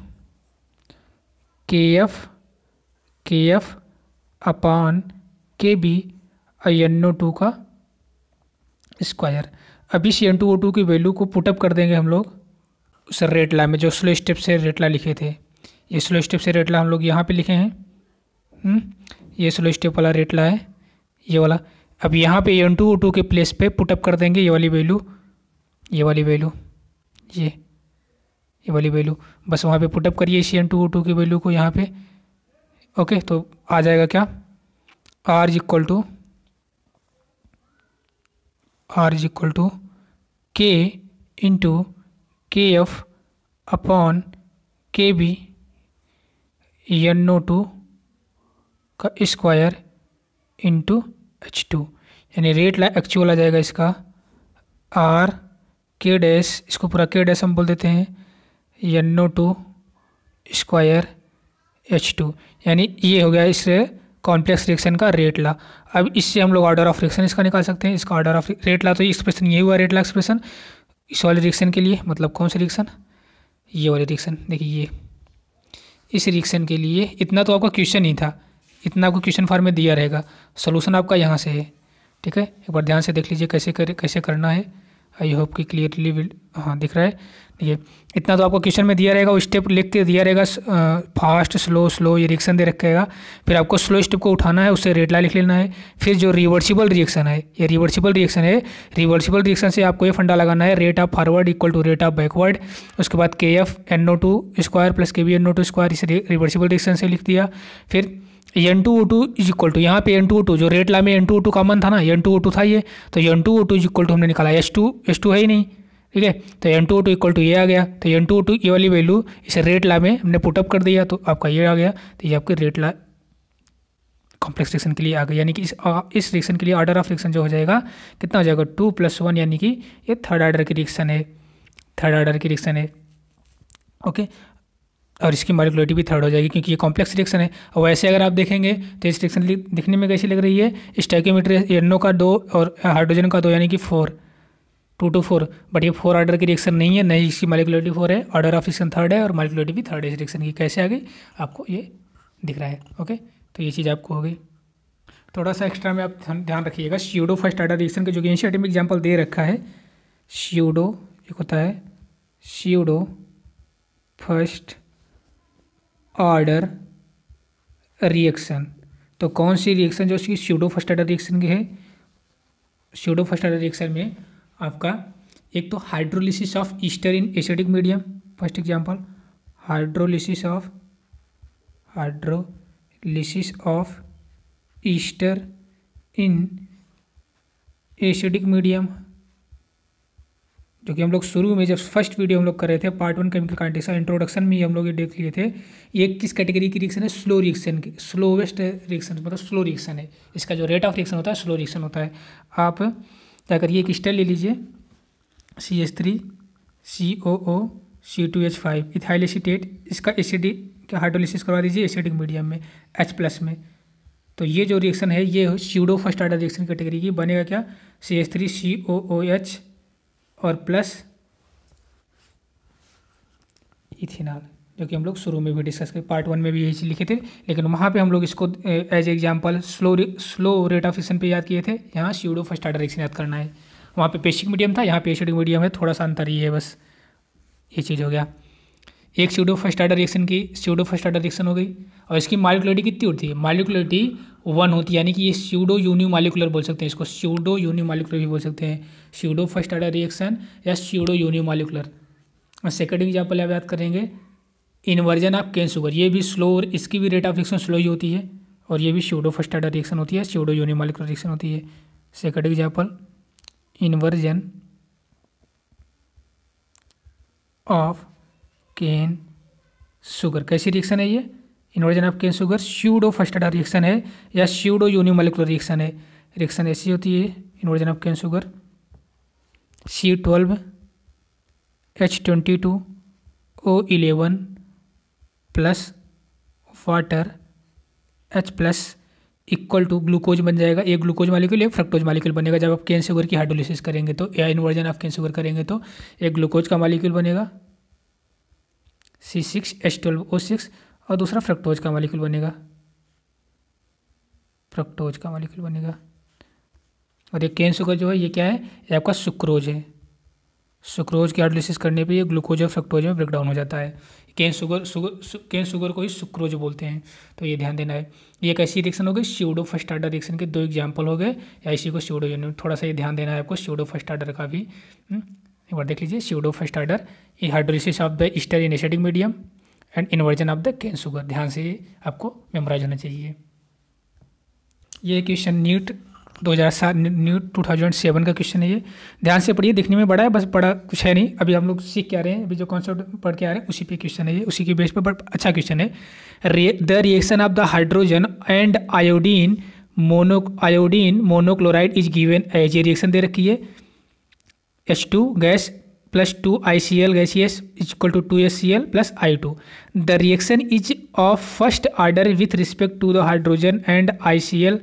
KF अपॉन KB NO2 का स्क्वायर। अब इस N2O2 की वैल्यू को पुटअप कर देंगे हम लोग उस रेट ला में, जो स्लो स्टेप से रेट ला लिखे थे। ये स्लो स्टेप से रेट ला हम लोग यहाँ पे लिखे हैं, ये स्लो स्टेप वाला रेट ला है ये वाला। अब यहाँ पे N2O2 के प्लेस पे पुटअप कर देंगे ये वाली वैल्यू, ये वाली वैल्यू, बस वहाँ पे पुटअप करिए इस N2O2 की वैल्यू को यहाँ पे, ओके। तो आ जाएगा क्या, R is equal to K into KF upon KB NO2 का स्क्वायर इंटू H2। यानी रेट ला एक्चुअल आ जाएगा इसका R K डैश, इसको पूरा K डैश हम बोल देते हैं, NO2 स्क्वायर H2। यानी ये हो गया इस कॉम्प्लेक्स रिएक्शन का रेट ला। अब इससे हम लोग ऑर्डर ऑफ रिएक्शन इसका निकाल सकते हैं, इसका ऑर्डर ऑफ रेट ला, तो एक्सप्रेशन ये हुआ रेट ला एक्सप्रेशन इस वाले रिएक्शन के लिए, मतलब कौन सा रिएक्शन, ये वाले रिएक्शन। देखिए ये इस रिएक्शन के लिए इतना तो आपका क्वेश्चन ही था, इतना आपको क्वेश्चन फॉर्म में दिया रहेगा, सोल्यूशन आपका यहाँ से है, ठीक है। एक बार ध्यान से देख लीजिए कैसे करना है। आई होप कि क्लियरली हाँ दिख रहा है। देखिए इतना तो आपको क्वेश्चन में दिया रहेगा, वो स्टेप लिख के दिया रहेगा, फास्ट स्लो ये रिएक्शन दे रखेगा, फिर आपको स्लो स्टेप को उठाना है, उससे रेट ला लिख लेना है। फिर जो रिवर्सिबल रिएक्शन है, ये रिवर्सिबल रिएक्शन से आपको ये फंडा लगाना है, rate of forward equal to rate of backward. उसके बाद KF NO2 square plus KB NO2 square, इस रिवर्सिबल रिएक्शन से लिख दिया। फिर N2O2 इज इक्वल टू, यहाँ पे N2O2 जो रेट ला में N2O2 कॉमन था ना, N2O2 था ये, तो N2O2 इज इक्वल टू हमने निकाला H2 है ही नहीं, ठीक है। तो N2O2 इक्वल टू ये आ गया, तो N2O2 ये वाली वैल्यू इस रेट ला में हमने पुटअप कर दिया, तो आपका ये आ गया। तो ये आपके रेट ला कॉम्प्लेक्स रिएक्शन के लिए आ गया, यानी कि इस रिएक्शन के लिए ऑर्डर ऑफ रिएक्शन जो हो जाएगा कितना हो जाएगा, 2+1, यानी कि ये थर्ड ऑर्डर की रिएक्शन है, ओके। और इसकी मॉलिक्युलरिटी भी थर्ड हो जाएगी क्योंकि ये कॉम्प्लेक्स रिएक्शन है। और वैसे अगर आप देखेंगे तो इस रिएक्शन दिखने में कैसी लग रही है, स्टोइकियोमेट्री NO का 2 और हाइड्रोजन का 2, यानी कि 4, 2 to 4, बट ये 4 ऑर्डर की रिएक्शन नहीं है, नहीं इसकी मॉलिक्युलरिटी 4 है, ऑर्डर ऑफ रिएक्शन थर्ड है और मॉलिक्युलरिटी भी थर्ड है इस रिएक्शन की। कैसे आ गई आपको ये दिख रहा है, ओके। तो ये चीज़ आपको हो गई। थोड़ा सा एक्स्ट्रा में आप ध्यान रखिएगा, स्यूडो फर्स्ट ऑर्डर रिएक्शन के जो कि एनसीईआरटी में एग्जाम्पल दे रखा है, स्यूडो एक होता है स्यूडो फर्स्ट ऑर्डर रिएक्शन। तो कौन सी रिएक्शन जो उसकी स्यूडो फर्स्ट ऑर्डर रिएक्शन की है? स्यूडो फर्स्ट ऑर्डर रिएक्शन में आपका एक तो hydrolysis of Easter in acidic medium, first example hydrolysis of Easter in acidic medium, जो कि हम लोग शुरू में जब फर्स्ट वीडियो हम लोग कर रहे थे पार्ट 1 केमिकल काइनेटिक्स इंट्रोडक्शन में ही हम लोग ये देख लिए थे। ये किस कैटेगरी की रिएक्शन है? स्लो रिएक्शन की, स्लोवेस्ट रिएक्शन, मतलब स्लो रिएक्शन है। इसका जो रेट ऑफ रिएक्शन होता है स्लो रिएक्शन होता है। आप क्या करिए, एक स्टेल ले लीजिए CH3COO C2H5 इथाइल एसीटेट, इसका एसिडिक का हाइड्रोलिसिस करवा दीजिए एसिडिक मीडियम में H+ में। तो ये जो रिएक्शन है ये pseudo first order reaction category की बनेगा क्या? CH3COOH और प्लस इथेनॉल, जो कि हम लोग शुरू में भी डिस्कस कर पार्ट 1 में भी यही चीज़ लिखे थे, लेकिन वहाँ पे हम लोग इसको as example slow rate of reaction पे याद किए थे। यहाँ स्यूडो फर्स्ट ऑर्डर रिएक्शन याद करना है। वहाँ पे बेसिक मीडियम था, यहाँ पे एसिडिक मीडियम है, थोड़ा सा अंतर ही है बस, ये चीज़ हो गया। एक स्यूडो फर्स्ट ऑर्डर रिएक्शन हो गई। और इसकी मॉलिक्युलरिटी कितनी होती है? मॉलिक्युलरिटी 1 होती है, यानी कि ये स्यूडो यूनिमॉलिक्युलर बोल सकते हैं इसको, स्यूडो यूनिमॉलिक्युलर भी बोल सकते हैं, स्यूडो फर्स्ट ऑर्डर रिएक्शन या स्यूडो यूनिमॉलिक्युलर। और सेकंड एग्जाम्पल आप याद करेंगे इन्वर्जन ऑफ केन शुगर, ये भी स्लो, इसकी भी रेट ऑफ रिएक्शन स्लो ही होती है और ये भी स्यूडो फर्स्ट ऑर्डर रिएक्शन होती है, स्यूडो यूनिमॉलिक्युलर रिएक्शन होती है। Second example inversion of cane sugar, कैसी रिएक्शन है ये? Inversion of cane sugar pseudo first order reaction है या स्यूडो यूनिमॉलिक्युलर रिएक्शन है? रिएक्शन ऐसी होती है inversion of cane sugar C12H22O11 plus water H+ equal to glucose बन जाएगा, एक ग्लूकोज मालिक्यूल एक फ्रक्टोज मालिक्यूल बनेगा। जब आप केन शुगर की हाइड्रोलिसिस करेंगे तो या इन्वर्जन ऑफ केन शुगर करेंगे तो एक ग्लूकोज का मालिक्यूल बनेगा C6H12O6 और दूसरा फ्रक्टोज का मालिक्यूल बनेगा, और ये केन शुगर जो है ये क्या है? ये आपका सुक्रोज है। सुक्रोज की हाइड्रोलिसिस करने पे ये ग्लूकोज और फ्रक्टोज में ब्रेकडाउन हो जाता है। केन शुगर को ही सुक्रोज बोलते हैं, तो ये ध्यान देना है। ये एक ऐसी रिएक्शन हो गई स्यूडो फर्स्ट ऑर्डर रिएक्शन के 2 एग्जाम्पल हो गए, या इसी को स्यूडो यूनिट, थोड़ा सा ये ध्यान देना है आपको स्यूडो फर्स्ट ऑर्डर का भी। एक बार देख लीजिए स्यूडो फर्स्ट ऑर्डर, ये hydrolysis of the ester in acidic medium and inversion of the cane sugar, ध्यान से आपको मेमोराइज होना चाहिए। ये क्वेश्चन नीट 2007 का क्वेश्चन है, ये ध्यान से पढ़िए, देखने में बड़ा है बस, बड़ा कुछ है नहीं। अभी हम लोग सीख के आ रहे हैं, अभी जो कॉन्सेप्ट पढ़ के आ रहे हैं उसी पे क्वेश्चन है ये, उसी के बेस पर बट अच्छा क्वेश्चन है। The reaction of the hydrogen and iodine monochloride is given as, ये रिएक्शन दे रखी है H2 gas plus 2 ICl gaseous equal to 2 HCl plus I2। The reaction is of first order with respect to the hydrogen and ICl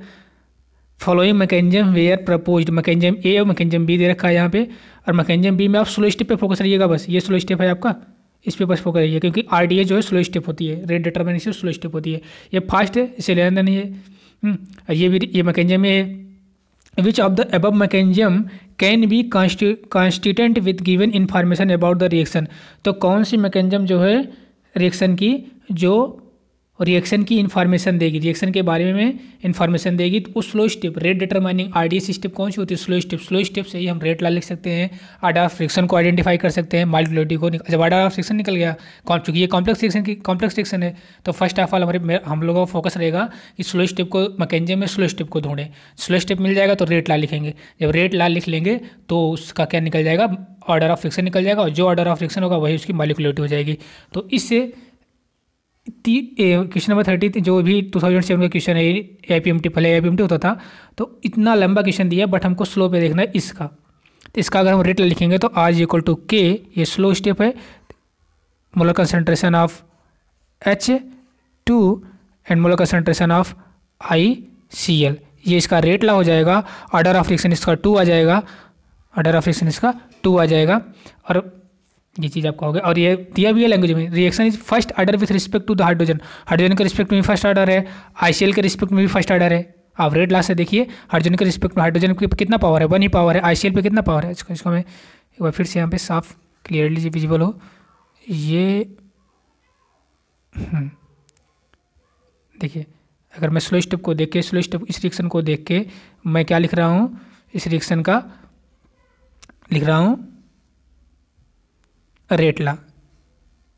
following mechanism were proposed, mechanism A और मैकेनिज्म बी दे रखा है यहाँ पे, और मैकेनिज्म बी में आप स्लो स्टेप पे फोकस रहिएगा, बस ये स्लो स्टेप है आपका, इस पे बस फोकस रहिए, क्योंकि RDA जो है स्लो स्टेप होती है, रेट डिटर्मिनेशन स्लो स्टेप होती है, ये फास्ट है इसे लेना नहीं है। ये भी ये मैकेनिज्म है। Which of the above mechanism can be constituent with given information about the reaction, तो कौन सी मैकेनिज्म जो है रिएक्शन की, जो रिएक्शन की इन्फॉर्मेशन देगी, रिएक्शन के बारे में इन्फॉर्मेशन देगी, तो उस slow step rate determining RDS step कौन सी होती है? स्लो स्टेप से ही हम रेट ला लिख सकते हैं, ऑर्डर ऑफ रिएक्शन को आइडेंटिफाई कर सकते हैं, मॉलिक्युलरिटी को। जब ऑर्डर ऑफ रिएक्शन निकल गया, चूंकि ये कॉम्प्लेक्स रिएक्शन है, तो फर्स्ट ऑफ ऑल हम लोगों का फोकस रहेगा कि स्लो स्टेप को, मैकेनिज्म में स्लो स्टेप को ढूंढें। स्लो स्टेप मिल जाएगा तो रेट ला लिखेंगे, जब रेट ला लिख लेंगे तो उसका क्या निकल जाएगा? ऑर्डर ऑफ रिएक्शन निकल जाएगा, और जो ऑर्डर ऑफ रिएक्शन होगा वही उसकी मॉलिक्युलरिटी हो जाएगी। तो इससे क्वेश्चन नंबर 30 जो भी 2007 का क्वेश्चन है, APMT पहले APMT होता था, तो इतना लंबा क्वेश्चन दिया, बट हमको स्लो पे देखना है इसका। तो इसका अगर हम रेट लिखेंगे तो R इक्वल टू K, ये स्लो स्टेप है, molar concentration of H2 and molar concentration of ICl, ये इसका रेट ला हो जाएगा। ऑर्डर ऑफ रिएक्शन इसका 2 आ जाएगा, और ये चीज़ आपका हो गया। और ये दिया भी है लैंग्वेज में, reaction is first order with respect to the hydrogen के रिस्पेक्ट में भी फर्स्ट ऑर्डर है, ICl के रिस्पेक्ट में भी फर्स्ट ऑर्डर है। आप रेट लास्ट से देखिए, हाइड्रोजन के रिस्पेक्ट में हाइड्रोजन पे कितना पावर है? 1 ही पावर है। ICl पे कितना पावर है? इसको मैं एक बार फिर से यहाँ पे साफ क्लियरली विजिबल हो, ये देखिए, अगर मैं स्लो स्टेप को देख के, स्लो स्टेप इस रिएक्शन को देख के मैं क्या लिख रहा हूँ, इस रिएक्शन का लिख रहा हूँ रेट ला,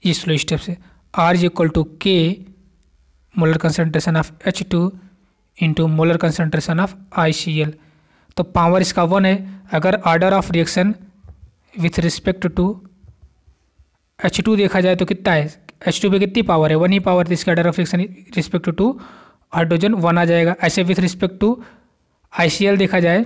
ये स्लो स्टेप से R is equal to K molar concentration of H2 into molar concentration of ICl। तो पावर इसका 1 है। अगर order of reaction with respect to H2 देखा जाए तो कितना है, H2 पे कितनी पावर है, 1 ही पावर, तो इसका order of reaction respect to hydrogen 1 आ जाएगा। ऐसे विथ रिस्पेक्ट टू ICl देखा जाए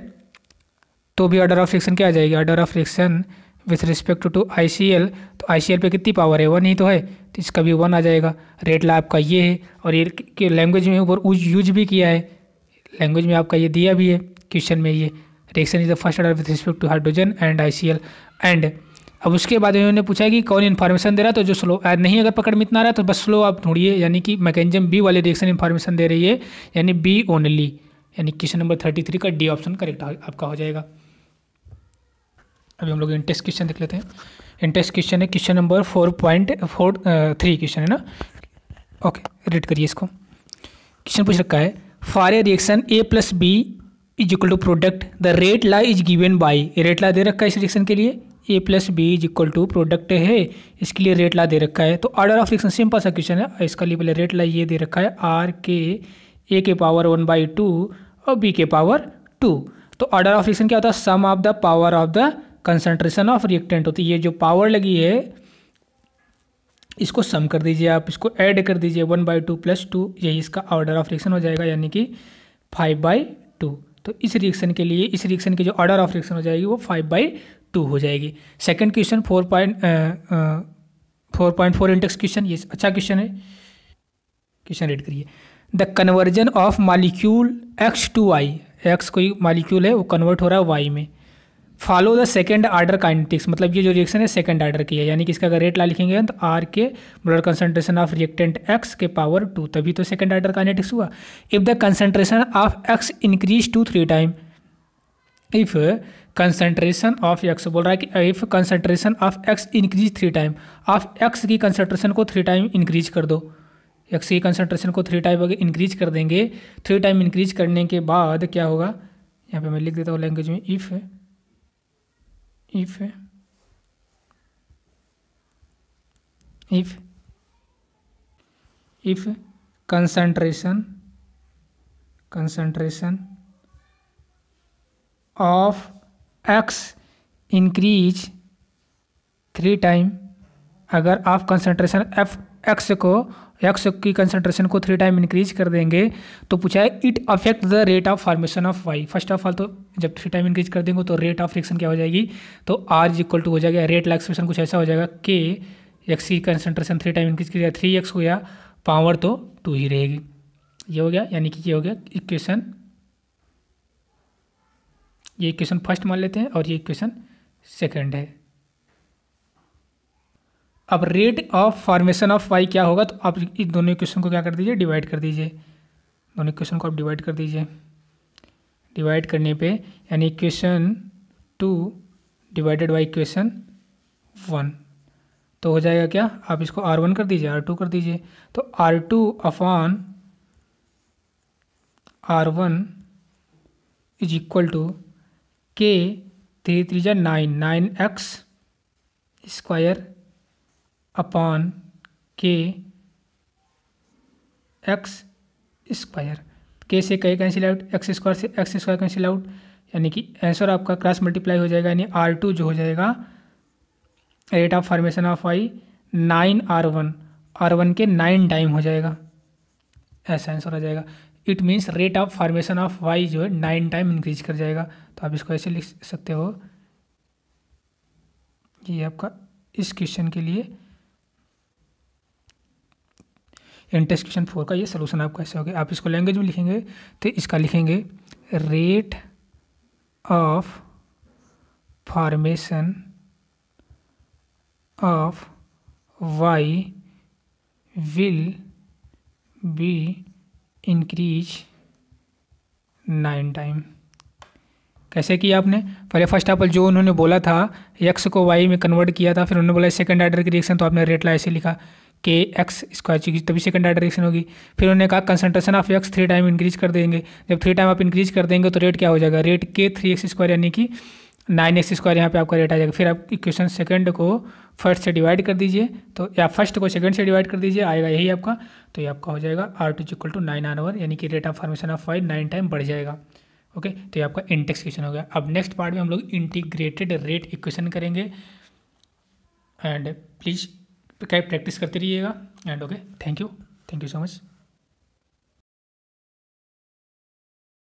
तो भी ऑर्डर ऑफ रिएक्शन क्या आ जाएगी, order of reaction with respect to ICl, तो ICl पे कितनी पावर है, 1 ही तो है, तो इसका भी 1 आ जाएगा। रेट ला आपका ये है, और ये लैंग्वेज में ऊपर यूज भी किया है, लैंग्वेज में आपका ये दिया भी है क्वेश्चन में, ये reaction is the first order with respect to hydrogen and ICl। And अब उसके बाद इन्होंने पूछा है कि कौन इन्फॉर्मेशन दे रहा है, तो जो स्लो नहीं, अगर पकड़ में इतना रहा है तो बस स्लो आप ढूंढिए, यानी कि मैकेनिज्म बी वाले रिएक्शन इन्फॉर्मेशन दे रही है, यानी बी ओनली, यानी क्वेश्चन नंबर 33 का डी ऑप्शन करेक्ट आपका हो जाएगा। अभी हम लोग इंटेस्ट क्वेश्चन देख लेते हैं। इंटेस्ट क्वेश्चन है क्वेश्चन नंबर 4.43 क्वेश्चन है ना, ओके रीड करिए इसको। क्वेश्चन पूछ रखा है, for a reaction A plus B is equal to product the rate law is given by, rate law दे रखा है इस रिएक्शन के लिए, A plus B is equal to product है, इसके लिए रेट ला दे रखा है। तो ऑर्डर ऑफ रिएक्शन सिंपल सा क्वेश्चन है, इसका लिए पहले रेट ला ये दे रखा है R के A के पावर 1/2 और B के पावर 2। तो ऑर्डर ऑफ रिएक्शन क्या होता है, sum of the power of the concentration of reactant होती है। ये जो पावर लगी है इसको सम कर दीजिए, आप इसको ऐड कर दीजिए, 1/2 + 2, यही इसका ऑर्डर ऑफ रिएक्शन हो जाएगा, यानी कि 5/2। तो इस रिएक्शन के लिए, इस रिएक्शन की जो ऑर्डर ऑफ रिएक्शन हो जाएगी वो 5/2 हो जाएगी। सेकंड क्वेश्चन 4.4 इंडेक्स क्वेश्चन, ये अच्छा क्वेश्चन है, क्वेश्चन रीड करिए। The conversion of molecule X to Y, X कोई मॉलिक्यूल है वो कन्वर्ट हो रहा है Y में, follow the second order kinetics, मतलब ये जो रिएक्शन है सेकेंड आर्डर की है, यानी कि इसका अगर रेट ला लिखेंगे तो R K molar concentration of reactant X के पावर 2, तभी तो सेकेंड आर्डर काइनेटिक्स हुआ। If the concentration of X increase to 3 time, if concentration of X बोल रहा है कि if concentration of X increase 3 time, आप X की कंसंट्रेशन को 3 टाइम इंक्रीज कर दो, X की कंसंट्रेशन को 3 टाइम अगर इंक्रीज कर देंगे, 3 टाइम इंक्रीज करने के बाद क्या होगा, यहाँ पे मैं लिख देता हूँ लैंग्वेज में, if concentration of X increase 3 time, अगर आप कंसंट्रेशन X की कंसंट्रेशन को 3 टाइम इंक्रीज कर देंगे तो पूछा है it affect the rate of formation of Y। First of all तो जब 3 टाइम इंक्रीज कर देंगे तो रेट ऑफ रिएक्शन क्या हो जाएगी, तो R इज इक्वल टू हो जाएगा, रेट ला एक्सप्रेशन कुछ ऐसा हो जाएगा, के X की कंसंट्रेशन 3 टाइम इंक्रीज किया 3X हो गया, पावर तो 2 ही रहेगी। ये हो गया, यानी कि ये हो गया इक्वेशन, ये इक्वेशन फर्स्ट मान लेते हैं और ये इक्वेशन सेकंड है। अब rate of formation of Y क्या होगा, तो आप इस दोनों इक्वेशन को क्या कर दीजिए, डिवाइड कर दीजिए, दोनों इक्वेशन को आप डिवाइड कर दीजिए। डिवाइड करने पे यानी इक्वेशन 2 डिवाइडेड बाई इक्वेशन 1 तो हो जाएगा क्या, आप इसको R1 कर दीजिए, R2 कर दीजिए, तो R2 upon R1 is equal to के 3 3 9 9x स्क्वायर अपॉन के एक्स स्क्वायर, के से कई कैंसिल आउट, एक्स स्क्वायर से एक्स स्क्वायर कैंसिल आउट, यानी कि आंसर आपका क्रॉस मल्टीप्लाई हो जाएगा, यानी R2 जो हो जाएगा rate of formation of Y 9R1, R1 के 9 टाइम हो जाएगा, ऐसा आंसर आ जाएगा। It means rate of formation of Y जो है 9 टाइम इंक्रीज कर जाएगा। तो आप इसको ऐसे लिख सकते हो, ये आपका इस क्वेश्चन के लिए इंटेस्ट क्वेश्चन 4 का ये सोल्यूशन आपका ऐसे हो गया। आप इसको लैंग्वेज में लिखेंगे तो इसका लिखेंगे rate of formation of Y will be increase 9 time. कैसे किया आपने, पहले फर्स्ट ऑफ ऑल जो उन्होंने बोला था एक्स को वाई में कन्वर्ट किया था, फिर उन्होंने बोला सेकंड ऑर्डर की रिएक्शन, तो आपने रेट ला ऐसे लिखा के एक्स स्क्वायर, चूँकि तभी सेकंड ऑर्डर रिएक्शन होगी। फिर उन्होंने कहा concentration of x 3 time increase कर देंगे, जब 3 टाइम आप इंक्रीज कर देंगे तो रेट क्या हो जाएगा, रेट के 3x² यानी कि 9x², यहाँ पे आपका रेट आ जाएगा। फिर आप इक्वेशन सेकंड को फर्स्ट से डिवाइड कर दीजिए, तो या फर्स्ट को सेकंड से डिवाइड कर दीजिए, आएगा यही आपका। तो ये आपका हो जाएगा R2 = 9R1, यानी कि rate of formation of Y 9 time बढ़ जाएगा। ओके, तो ये आपका इंटेक्स क्वेश्चन हो गया। अब नेक्स्ट पार्ट में हम लोग इंटीग्रेटेड रेट इक्वेशन करेंगे, एंड प्लीज़ प्रैक्टिस करते रहिएगा। And okay, thank you so much.